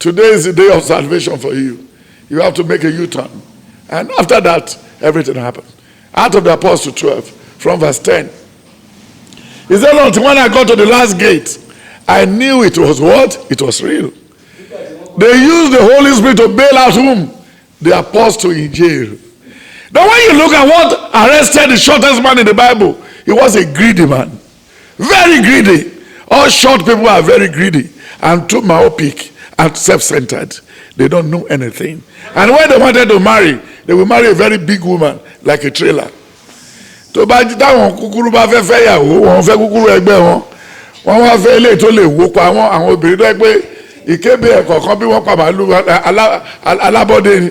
A: Today is the day of salvation for you. You have to make a U-turn. And after that, everything happened. Out of the Apostle 12, from verse 10. He said, Lord, when I got to the last gate, I knew it was what? It was real. They used the Holy Spirit to bail out whom? The apostle in jail. Now when you look at what arrested the shortest man in the Bible, he was a greedy man. Very greedy. All short people are very greedy and too myopic and self-centered. They don't know anything. And when they wanted to marry, they will marry a very big woman, like a trailer. Tó bá jí táwọn kúkúrú bá fẹ́ fẹ́ yàwó, wọ́n fẹ́ kúkúrú ẹgbẹ́ wọn. Wọ́n wá fẹ́ ilé tó lè wó pa àwọn obìnrin tó pé ìkébé ẹ̀kọ̀ọ̀kan bí wọ́n pa màálù alábọ́dé ni.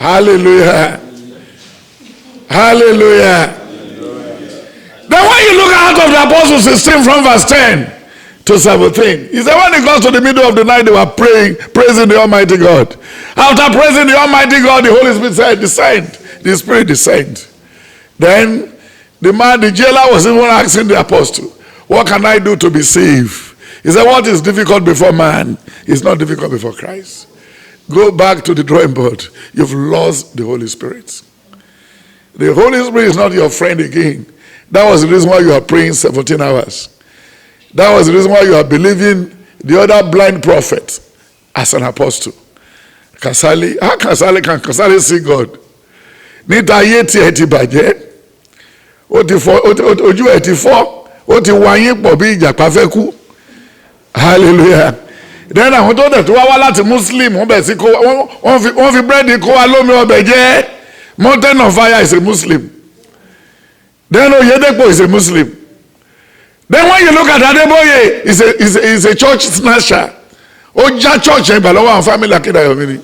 A: Hallelujah. Hallelujah. Then when you look at Acts of the Apostles 16 from verse 10 to 17, he said when it got to the middle of the night, they were praying, praising the Almighty God. After praising the Almighty God, the Holy Spirit said, descend. The Spirit descend. Then the jailer was even asking the apostle, what can I do to be saved? He said, what is difficult before man is not difficult before Christ. go back to the drawing board. You've lost the Holy Spirit. The Holy Spirit is not your friend again. That was the reason why you are praying 17 hours. That was the reason why you are believing the other blind prophet as an apostle. Kasali, how can Kasali see God? Níta ayé tí ẹ ti bàjẹ́, ojú ẹ ti fọ́, ó ti wá yín pọ̀ bí ìjàpá fẹ́ kú. Hallelujah. Then àwọn tó dẹ̀ tó wá láti Muslim, wọ́n bẹ̀ sí kó wọ́n fi búrẹ́dì kó wa lómi ọbẹ̀ jẹ́. Mountain of Fire is a Muslim. Then Oyedepo is a Muslim. Then when you look at Adeboye, he's a church snatcher. Oja church ẹ̀ bàlọ́wọ́ àwọn family Akédayọ̀mí ni.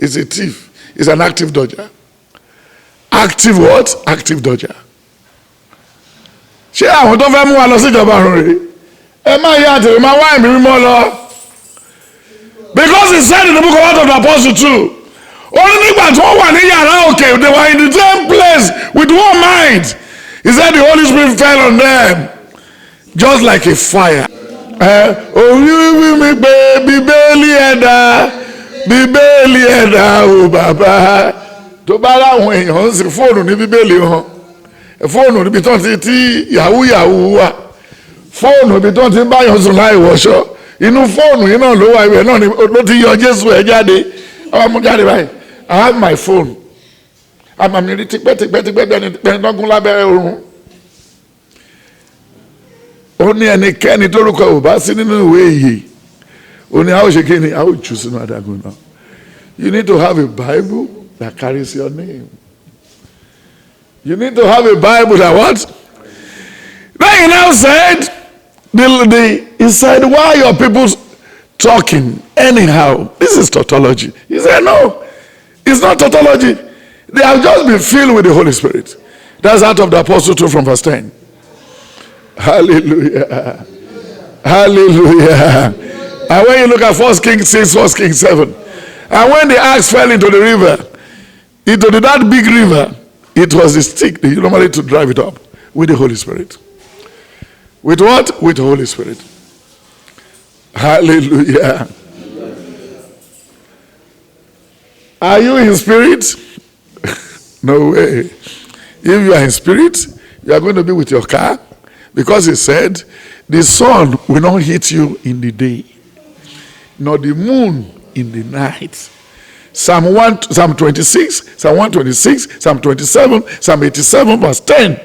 A: He's a thief. He's an active dodger. Active what? Active dodger. Ṣé àwọn tó fẹ́ mú wa lọ sí ìjọba ọ̀run rèé? Ẹ má yá àtẹ̀wé máa wá ẹ̀mí mímọ́ lọ. Because he said in the book of Acts of the Apostle too. Only nígbà tí wọ́n wà ní yàrá òkè, they were in the same place with one mind. He said the Holy Spirit fell on them just like a fire. Orí mi pé Bíbélì ẹ̀dá o bàbá. Tó bá láwọn èèyàn ń sin fóònù ní Bíbélì hàn. Fóònù níbi tó ti yahoo wà. Fóònù níbi tó ti ń báyọ̀ sùn láì wọṣọ. Inú fóònù yìí náà ló wà ibẹ̀ náà ló ti yọ Jésù ẹ̀ jáde. Àwọn amú jáde báyìí. I have my phone. Àmàmì rí tipẹ́tipẹ́ bẹ́ẹ̀ dọ́gún lábẹ́rẹ́ oorun. Ó ní ẹnikẹ́ni tórúkọ ò bá sí nínú ìwé ìyè. Ó ní a ó ṣe kí ni a ó jù sínú adágún náà. You need to have a Bible that carries your name. You need to have a Bible that what? Then he now said, he said, why are your people talking anyhow? This is tautology. He said, no, it's not tautology. They have just been filled with the Holy Spirit. That's out of the Apostle 2 from verse 10. Hallelujah. Hallelujah. And when you look at 1 Kings 6, 1 Kings 7, and when the axe fell into the river, into that big river, it was the stick they normally to drive it up with the Holy Spirit. With what? With the Holy Spirit. Hallelujah. Are you in spirit? No way. If you are in spirit, you are going to be with your car, because he said, the sun will not hit you in the day, nor the moon in the night. Psalm 26, Psalm 126, Psalm 27, Psalm 87, verse 10.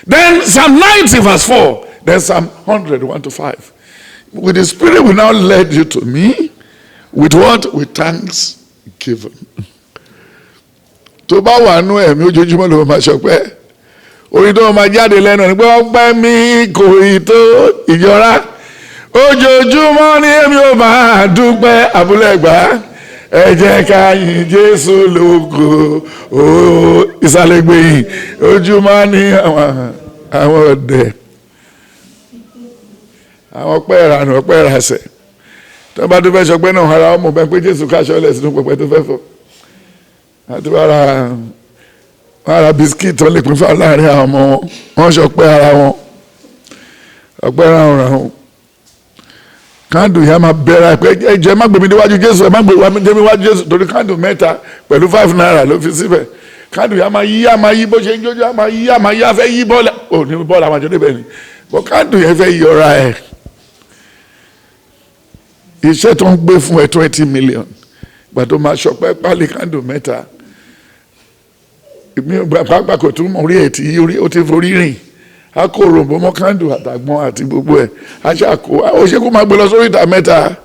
A: Then Psalm 90, verse 4. Then Psalm 100, 1 to 5. With the Spirit will now lead you to me. With what? With thanks given. Tó bá wà nú ẹ̀mí ojoojúmọ́ ló máa ṣọpẹ́. Orin tó máa jáde lẹ́nu ni pé ọpẹ́ mi kò ì tó ìjọra. Ojoojúmọ́ ni èmi ò máa dúpẹ́ abúlé gbà. Ẹ jẹ́ ká yìn Jésù lógo. Ìsàlẹ̀ gbẹ̀yìn ojúmọ́ ni àwọn ọ̀dẹ̀. Àwọn ọpẹ́ ìrànà ọpẹ́ ìràsẹ̀. Tó bá dúpẹ́ ṣọpẹ́ náà ara ọmọ bẹ́ẹ̀ pé Jésù káṣọ lẹ̀ sínú pẹpẹ tó fẹ́ fọ́. Àti wàrà bisikíìtì tó lè pín fún láàrin àwọn ọmọ wọn ṣọpẹ́ ara wọn. Ọpẹ́ ìrànà kándù yẹn máa bẹ̀rẹ̀ pé ẹjọ́ ẹ má gbèmí níwájú Jésù, ẹ má gbèmí níwájú Jésù torí kándù mẹ́ta pẹ̀lú 5 naira ló fi síbẹ̀. Kándù yẹn máa yí bó ṣe ń jójú á máa yí afẹ́ yí bọ́ọ̀lù ò ní bọ́ọ̀lù àwọn àjọyọ̀ bẹ́ẹ̀ ni. Bọ́ kándù yẹn fẹ́ yọra ẹ̀. Iṣẹ́ tó ń gbé fún ẹ 20 million gbà tó máa ṣọpẹ́ pálí kándù mẹ́ta. Ìmí pàápàá kò tún mọ̀ orí ẹ̀ tí ó ti forí rìn. A kó rògbò mọ́ kándù àtàgbọ́n àti gbogbo ẹ̀. A ṣàkó ó ṣe kó máa gbé lọ sórí ìta mẹ́ta.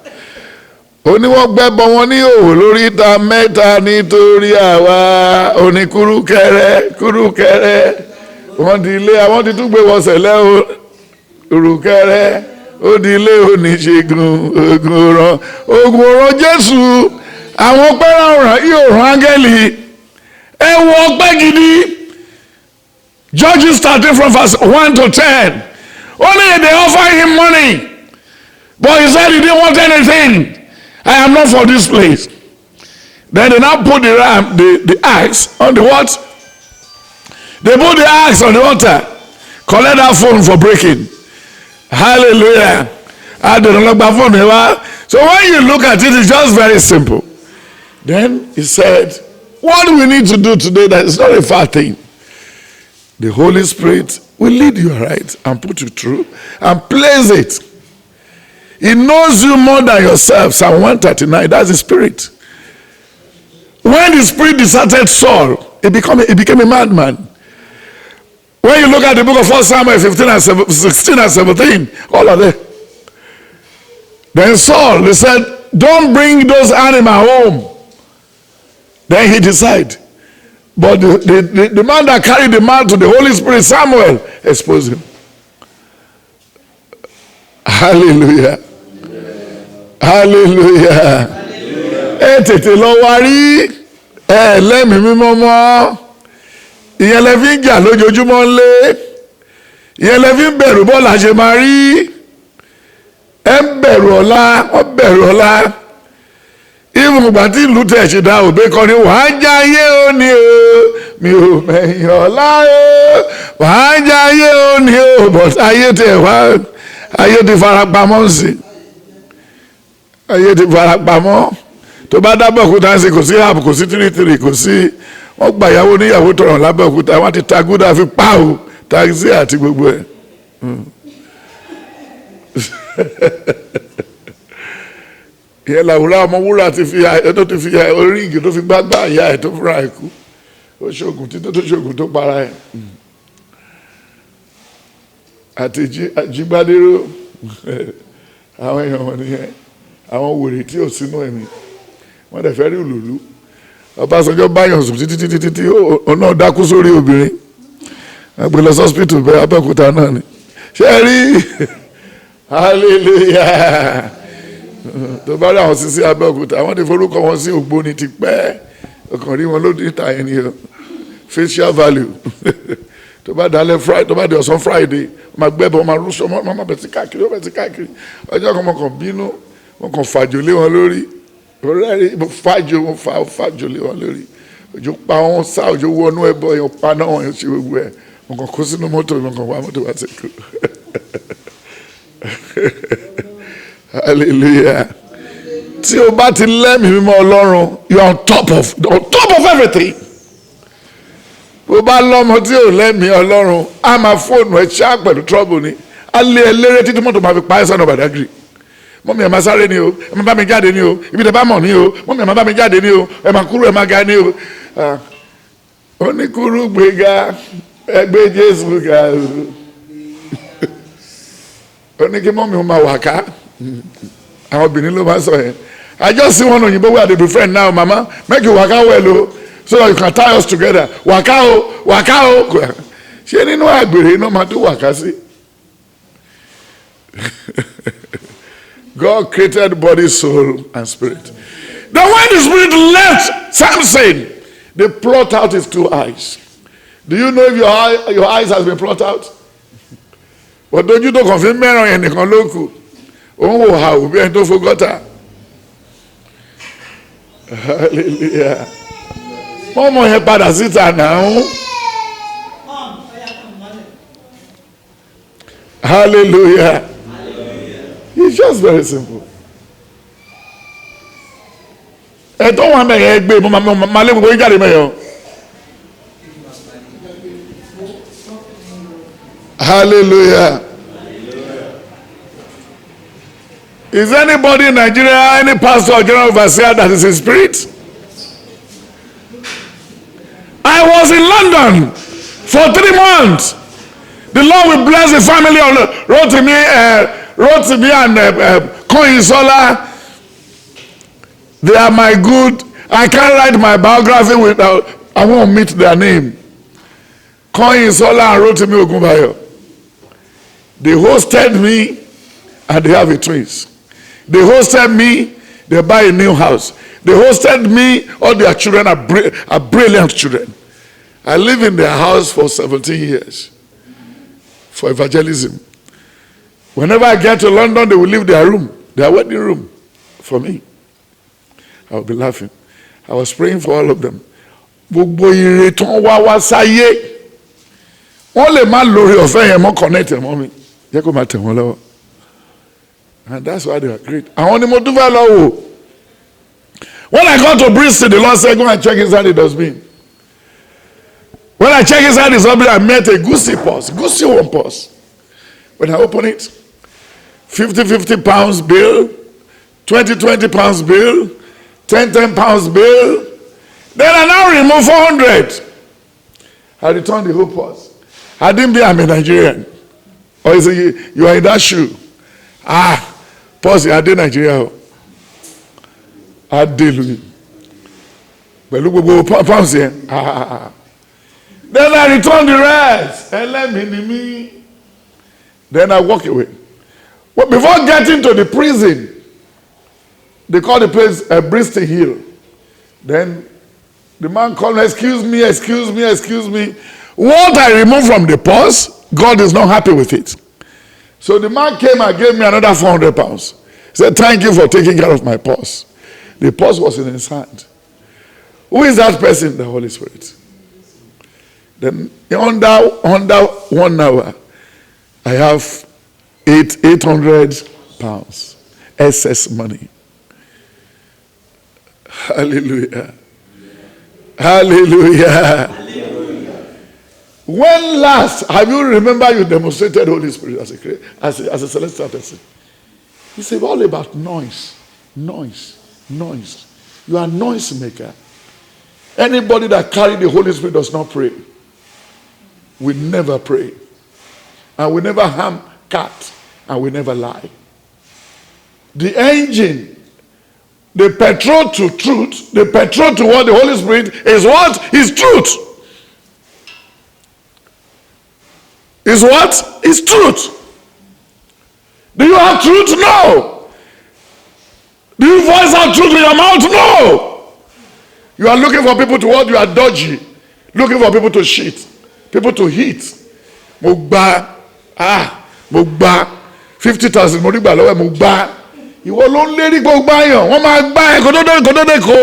A: Ó ní wọ́n gbẹ́bọ wọn ní òwò lórí ìta mẹ́ta nítorí àwa. Ó ní kúrúkẹ́rẹ́ wọ́n di ilé àwọn ti tún gbé wọ́n sẹ̀lẹ̀ kúrúkẹ́rẹ́ ó di ilé oníṣègùn ogun ọ̀rọ̀ Jésù. Àwọn pẹ́ràn ọ̀ràn yóò rán áńgẹ́lì. Ẹ wọ ọpẹ́ gidi. Judges starting from verse 1 to 10. Only they offer him money. But he said he didn't want anything. I am not for this place. Then they now put the axe on the what? They put the axe on the altar. Collect that phone for breaking. Hallelujah. I don't know about phone. So when you look at it, it's just very simple. Then he said, what do we need to do today? That is not a far thing. The Holy Spirit will lead you right and put you through and place it. He knows you more than yourself. Psalm 139, that's the Spirit. When the Spirit deserted Saul, he became a madman. When you look at the book of 1 Samuel 15 and 16 and 17, all of them. Then Saul, they said, don't bring those animals home. Then he decided. But the man that carried the man to the Holy Spirit, Samuel, exposed him. Hallelujah. Hallelujah. Ẹ tètè lọ wárí ẹ lẹ́mìí mímọ́ mọ́. Ìyẹn lẹ fi ń jà lójoojúmọ́ ńlé. Ìyẹn lẹ fi ń bẹ̀rù bọ́ọ̀lù àṣẹ máa rí. Ẹ ń bẹ̀rù ọ̀la, wọ́n bẹ̀rù ọ̀la. Ìmọ̀ ìgbà tí ìlú tẹ̀ ṣe dá òbí kan ní wàá jáyé ó ní o. Mi ò mẹ̀yìn ọ̀la o. Wàá jáyé ó ní o. But ayé tẹ̀ wá, ayé ti farapamọ́ sí. Ayé ti farapamọ́. Tó bá d'Abẹ́òkúta sí kò sí app, kò sí 33, kò sí wọ́n gba ìyàwó níyàwó tọrọ l'Abẹ́òkúta, wọ́n ti ta gúdà fi pa o, taxi àti gbogbo ẹ̀. Ìyẹn làwùrá ọmọ wúrà ti fi oríǹgì tó fi gbágbá ìyá ẹ̀ tó fúnra ẹ̀ kú. Ó ṣoògùn títí tó ṣoògùn tó para ẹ̀. Àti Jígbádéró àwọn èèyàn wọn nìyẹn, àwọn wèrè tí ò sínú ẹ̀mí. Wọ́n dẹ̀ fẹ́ rí òlòlú. Ọbásanjọ́ báyọ̀ sùn títí ọ̀nà dákú sórí obìnrin. Wọ́n gbé lọ sọ́spítù bẹ́ẹ̀ Abẹ́òkúta náà ni. Ṣé ẹ rí? Hallelujah. Tó bá rí àwọn sísí Abẹ́òkúta, wọ́n ti forúkọ wọn sí Ògbóni ti pẹ́. Ọkàn rí wọn lóde ìta yẹn ni o. Facial value. Tó bá dalẹ̀ Friday, tó bá di ọ̀sán Friday, wọ́n máa gbẹ́bọ̀, wọ́n máa rúṣọ, wọ́n máa bẹ̀ sí káàkiri, wọ́n bẹ̀ sí káàkiri. Ọjọ́ kan wọ́n kàn bínú, wọ́n kàn fàjò lé wọn lórí. Fàjò lé wọn lórí. Òjò pa wọn sá, òjò wọnú ẹbọ yẹn, pa náà wọn yẹn ṣe gbogbo ẹ̀. Wọ́n kàn kó sínú mọ́tò, wọ́n kàn wá mọ́tò wá sí kú. Hallelujah. Tí o bá ti lẹ́mìí mímọ́ Ọlọ́run, you are on top of everything. Bó bá lọ́mọ tí ò lẹ́mìí Ọlọ́run, á máa fóònù ẹ̀ ṣáà pẹ̀lú trouble ni. Á lé ẹ léré títí mọ́tò máa fi pa ẹ́ sọ́nà Badagry. Mọ́mí ẹ̀ máa sáré ni o, ẹ máa bá mi jáde ni o, ibi tẹ bá mọ̀ ni o, mọ́mí ẹ̀ máa bá mi jáde ni o, ẹ máa kúrú ẹ máa ga ni o. Oníkúrú gbéga, ẹgbẹ́ Jésù ga o. Oníkí mọ́mí ẹ̀ máa wà ká. Àwọn obìnrin ló máa sọ yẹn. I just see one òyìnbó where they be friend now, mama, make you waka well o, so that you can tie us together. Waka o, waka o. Ṣé nínú àgbèrè iná máa tó waka sí? God created body, soul, and spirit. Then when the spirit left Samson, they plucked out his 2 eyes. Do you know if your eyes has been plucked out? But don't you confirm mẹ́rin yẹn nìkan ló kù? Òun wò ha òbí ẹni tó fogọ́ta. Hallelujah. Wọ́n mọ̀ yẹn padà síta náà. Hallelujah. It's just very simple. Ẹ tó wọn mẹ́yẹ gbé mo máa lé gbogbo ìjáde mẹ́yọ. Hallelujah. Is anybody in Nigeria, any pastor or general overseer that is in spirit? I was in London for 3 months. The Lord will bless the family of Rotimi and Koinsola. They are my good. I can't write my biography without, I won't meet their name. Koinsola and Rotimi Ogunbayo. They hosted me and they have a twins. They hosted me, they buy a new house. They hosted me, all their children are brilliant children. I live in their house for 17 years for evangelism. Whenever I get to London, they will leave their room, their wedding room, for me. I will be laughing. I was praying for all of them. Gbogbo ire tán wá sáyé. Wọ́n lè má lórí ọ̀fẹ́ yẹn mọ́ connect mọ́ mi. Jẹ́ kó máa tẹ̀ wọ́n lọ́wọ́. And that's why they are great. I only motivate law. When I got to Bristol, the Lord said, go and check inside the dustbin. When I check inside the dustbin, I met a goosey purse. Goosey one purse. When I open it, 50 pounds bill, 20 pounds bill, 10 pounds bill. Then I now remove 400. I returned the whole purse. I didn't be, I'm a Nigerian. Or you say, you are in that shoe. Purse, I did Nigeria. I did Louis. But look, we pounds here. Then I returned the rest. Then I walk away. Well, before getting to the prison, they call the place Bristol Hill. Then the man called me, excuse me. What I removed from the purse, God is not happy with it. So the man came and gave me another 400 pounds. He said, thank you for taking care of my purse. The purse was in his hand. Who is that person? The Holy Spirit. Then under 1 hour, I have 800 pounds excess money. Hallelujah. Hallelujah. When last have you remember you demonstrated Holy Spirit as a celestial person? It's all about noise. You are a noise maker. Anybody that carries the Holy Spirit does not pray. We never pray. And we never harm cat. And we never lie. The engine, the petrol to truth, the petrol to what the Holy Spirit is what? Is truth. Is what? Is truth. Do you have truth? No. Do you voice out truth with your mouth? No. You are looking for people to what? You are dodgy. Looking for people to shit. People to hit. Mogba. 50,000 Mogba lọ́wọ́ Mogba. Ìwọ ló ń lérí gbogbo ayọ̀. Wọ́n máa gbá ẹ̀ kó tó dé kó.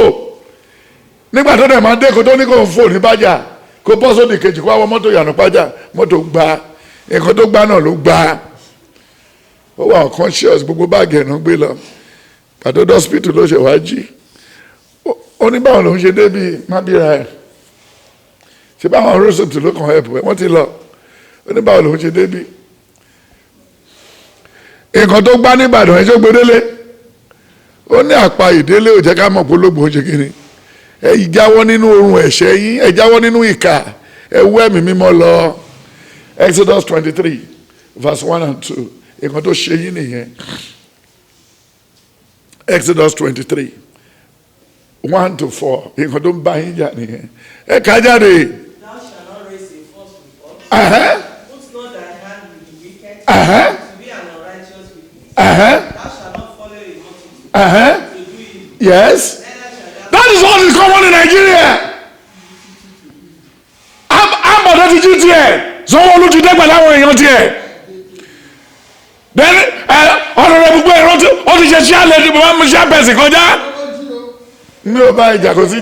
A: Nígbà tó dẹ̀ máa dé kó tó ní kó ń fò ní bájà. Kó bọ́ sódì kejì kó àwọn mọ́tò yànnà pájà. Mọ́tò gbá. Ẹ̀kọ́ tó gbá náà ló gbá. Ó wà unconscious gbogbo báàgì ẹ̀ náà gbé lọ. Pàtó hospital ló ṣe wá jí. Ó ní báwọn lòún ṣe débi má bíra ẹ̀. Ṣé báwọn rọ́ṣọ̀tì ló kàn ẹ̀pù ẹ̀ wọ́n ti lọ. Ó ní báwọn lòún ṣe débi. Nǹkan tó gbá ní Ìbàdàn ẹ̀ ṣó gbedele. Ó ní àpá ìdélé ò jẹ́ ká mọ̀ pológbò ó ṣe kíni. Ẹ jáwọ́ nínú orun ẹ̀ṣẹ̀ yín. Ẹ jáwọ́ nínú ìkà. Ẹ wú ẹ̀mí mímọ́ lọ. Exodus 23 verse 1 and 2. Nǹkan tó ṣe yín nìyẹn. Exodus 23 1 to 4. Nǹkan tó ń bá yín jà nìyẹn. Ẹ ká jáde.
B: Thou shalt not raise a false report. Put not thy hand with the wicked. To be an unrighteous witness. Thou shalt not follow a multitude. To do evil.
A: Yes. That is what is common in Nigeria. Àbọ̀dọ̀ ti jí tiẹ̀. Sanwó-Olú ti dẹ́gbẹ̀ láwọn èèyàn tiẹ̀. Then ọ̀rọ̀ rẹ̀ gbogbo ẹ̀rọ tí ó ti ṣe ṣí àlẹ́ ní bàbá mi ṣe àbẹ̀sì kọjá. Mi ò bá ìjà kò sí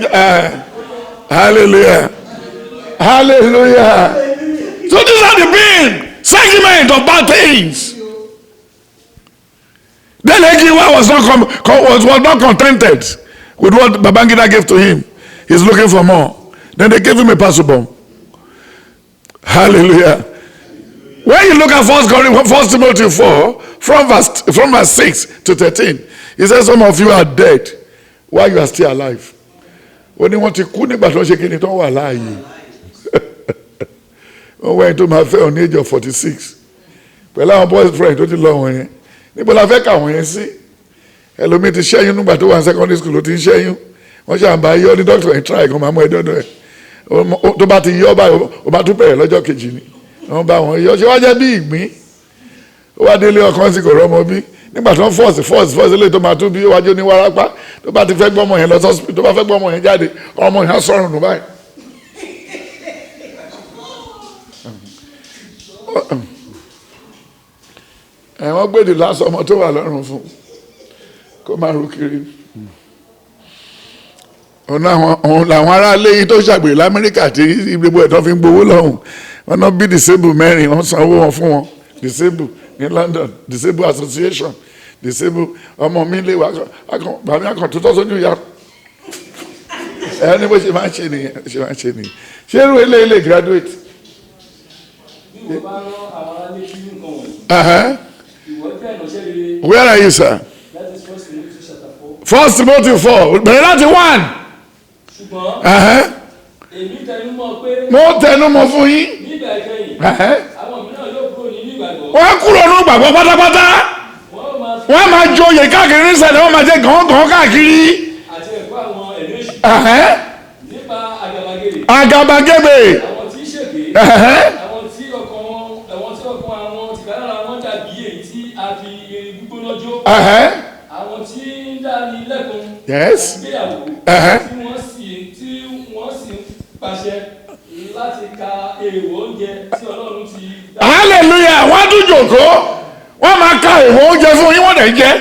A: hallelujah. Hallelujah. So these are the big segment of bad things. Then Ekiwa was not contented with what Babangida gave to him. He's looking for more. Then they gave him a passport. Hallelujah. When you look at 1 Timothy 4, from verse 6 to 13, he says some of you are dead while you are still alive. When you want to kú nígbà tó ṣe kíni tó wà láàyè. Wọ́n went to my fair on the age of 46. Pẹ̀lú àwọn boyfriend tó ti lọ wọ̀n yẹn. Níbo la fẹ́ kà wọ́n yẹn sí? Ẹlòmíì ti ṣẹ́yún nígbà tó wà ní secondary school ló ti ń ṣẹ́yún. Wọ́n ṣe àǹbá yọ ní doctor ẹ̀ try kan máa mú ẹ dọ́dọ̀ ẹ̀. Tó bá ti yọ báyìí, ó bá tún bẹ̀rẹ̀ lọ́jọ́ kejì ni. Wọ́n bá wọn yọ ṣé wá jẹ́ bí ìgbín. Ó wá délé ọkàn sí kò rọ́mọ bí. Nígbà tó ń force lè tó máa tún bí wájú ní wárápá. Tó bá ti fẹ́ gbọ́mọ yẹn lọ sọ́sìpì, tó bá fẹ́ gbọ́mọ yẹn jáde, ọmọ yẹn á sọ̀rùn nù báyìí. Wọ́n gbèdè lásán ọmọ tó wà lọ́rùn fún kó máa ru kiri. Òun làwọn aráalé yìí tó ṣàgbèrè l'Amẹ́ríkà tí gbogbo ẹ̀tọ́ fi ń gbowó lọ́hùn. Wọ́n náà bí disabled mẹ́rin wọ́n sanwó wọn fún wọn. Disabled ní London, Disabled Association disabled ọmọ mi lé wa bàmí akọ tó tọ́ sójú ya ẹni bó ṣe máa ń ṣe nìyẹn ṣé irú eléyìí graduate. Where are you, sir? First Timothy 4 bẹ̀rẹ̀ láti 1. Mo tẹnu mọ́ fún yín. Wọ́n kúrò ní ìgbàgbọ́ pátápátá. Wọ́n máa joyè káàkiri nísàlẹ̀, wọ́n máa jẹ́ gàngàn káàkiri.
C: Nípa àgàbàgebè.
A: Àgàbàgebè.
C: Àwọn tí ń ṣègbè. Àwọn tí ọkàn àwọn tìkálára wọn dàbí èyí tí a fi gbígbóná jó. Àwọn tí ń dáni lẹ́kùn.
A: Yes.
C: Ìgbéyàwó. Tí wọ́n sì pàṣẹ láti ka èèwọ̀ oúnjẹ tí Ọlọ́run ti dá.
A: Hallelujah! Wọ́n á tún jòkó, wọ́n máa ka èèwọ̀ oúnjẹ fún yín, wọ́n dẹ̀ jẹ́.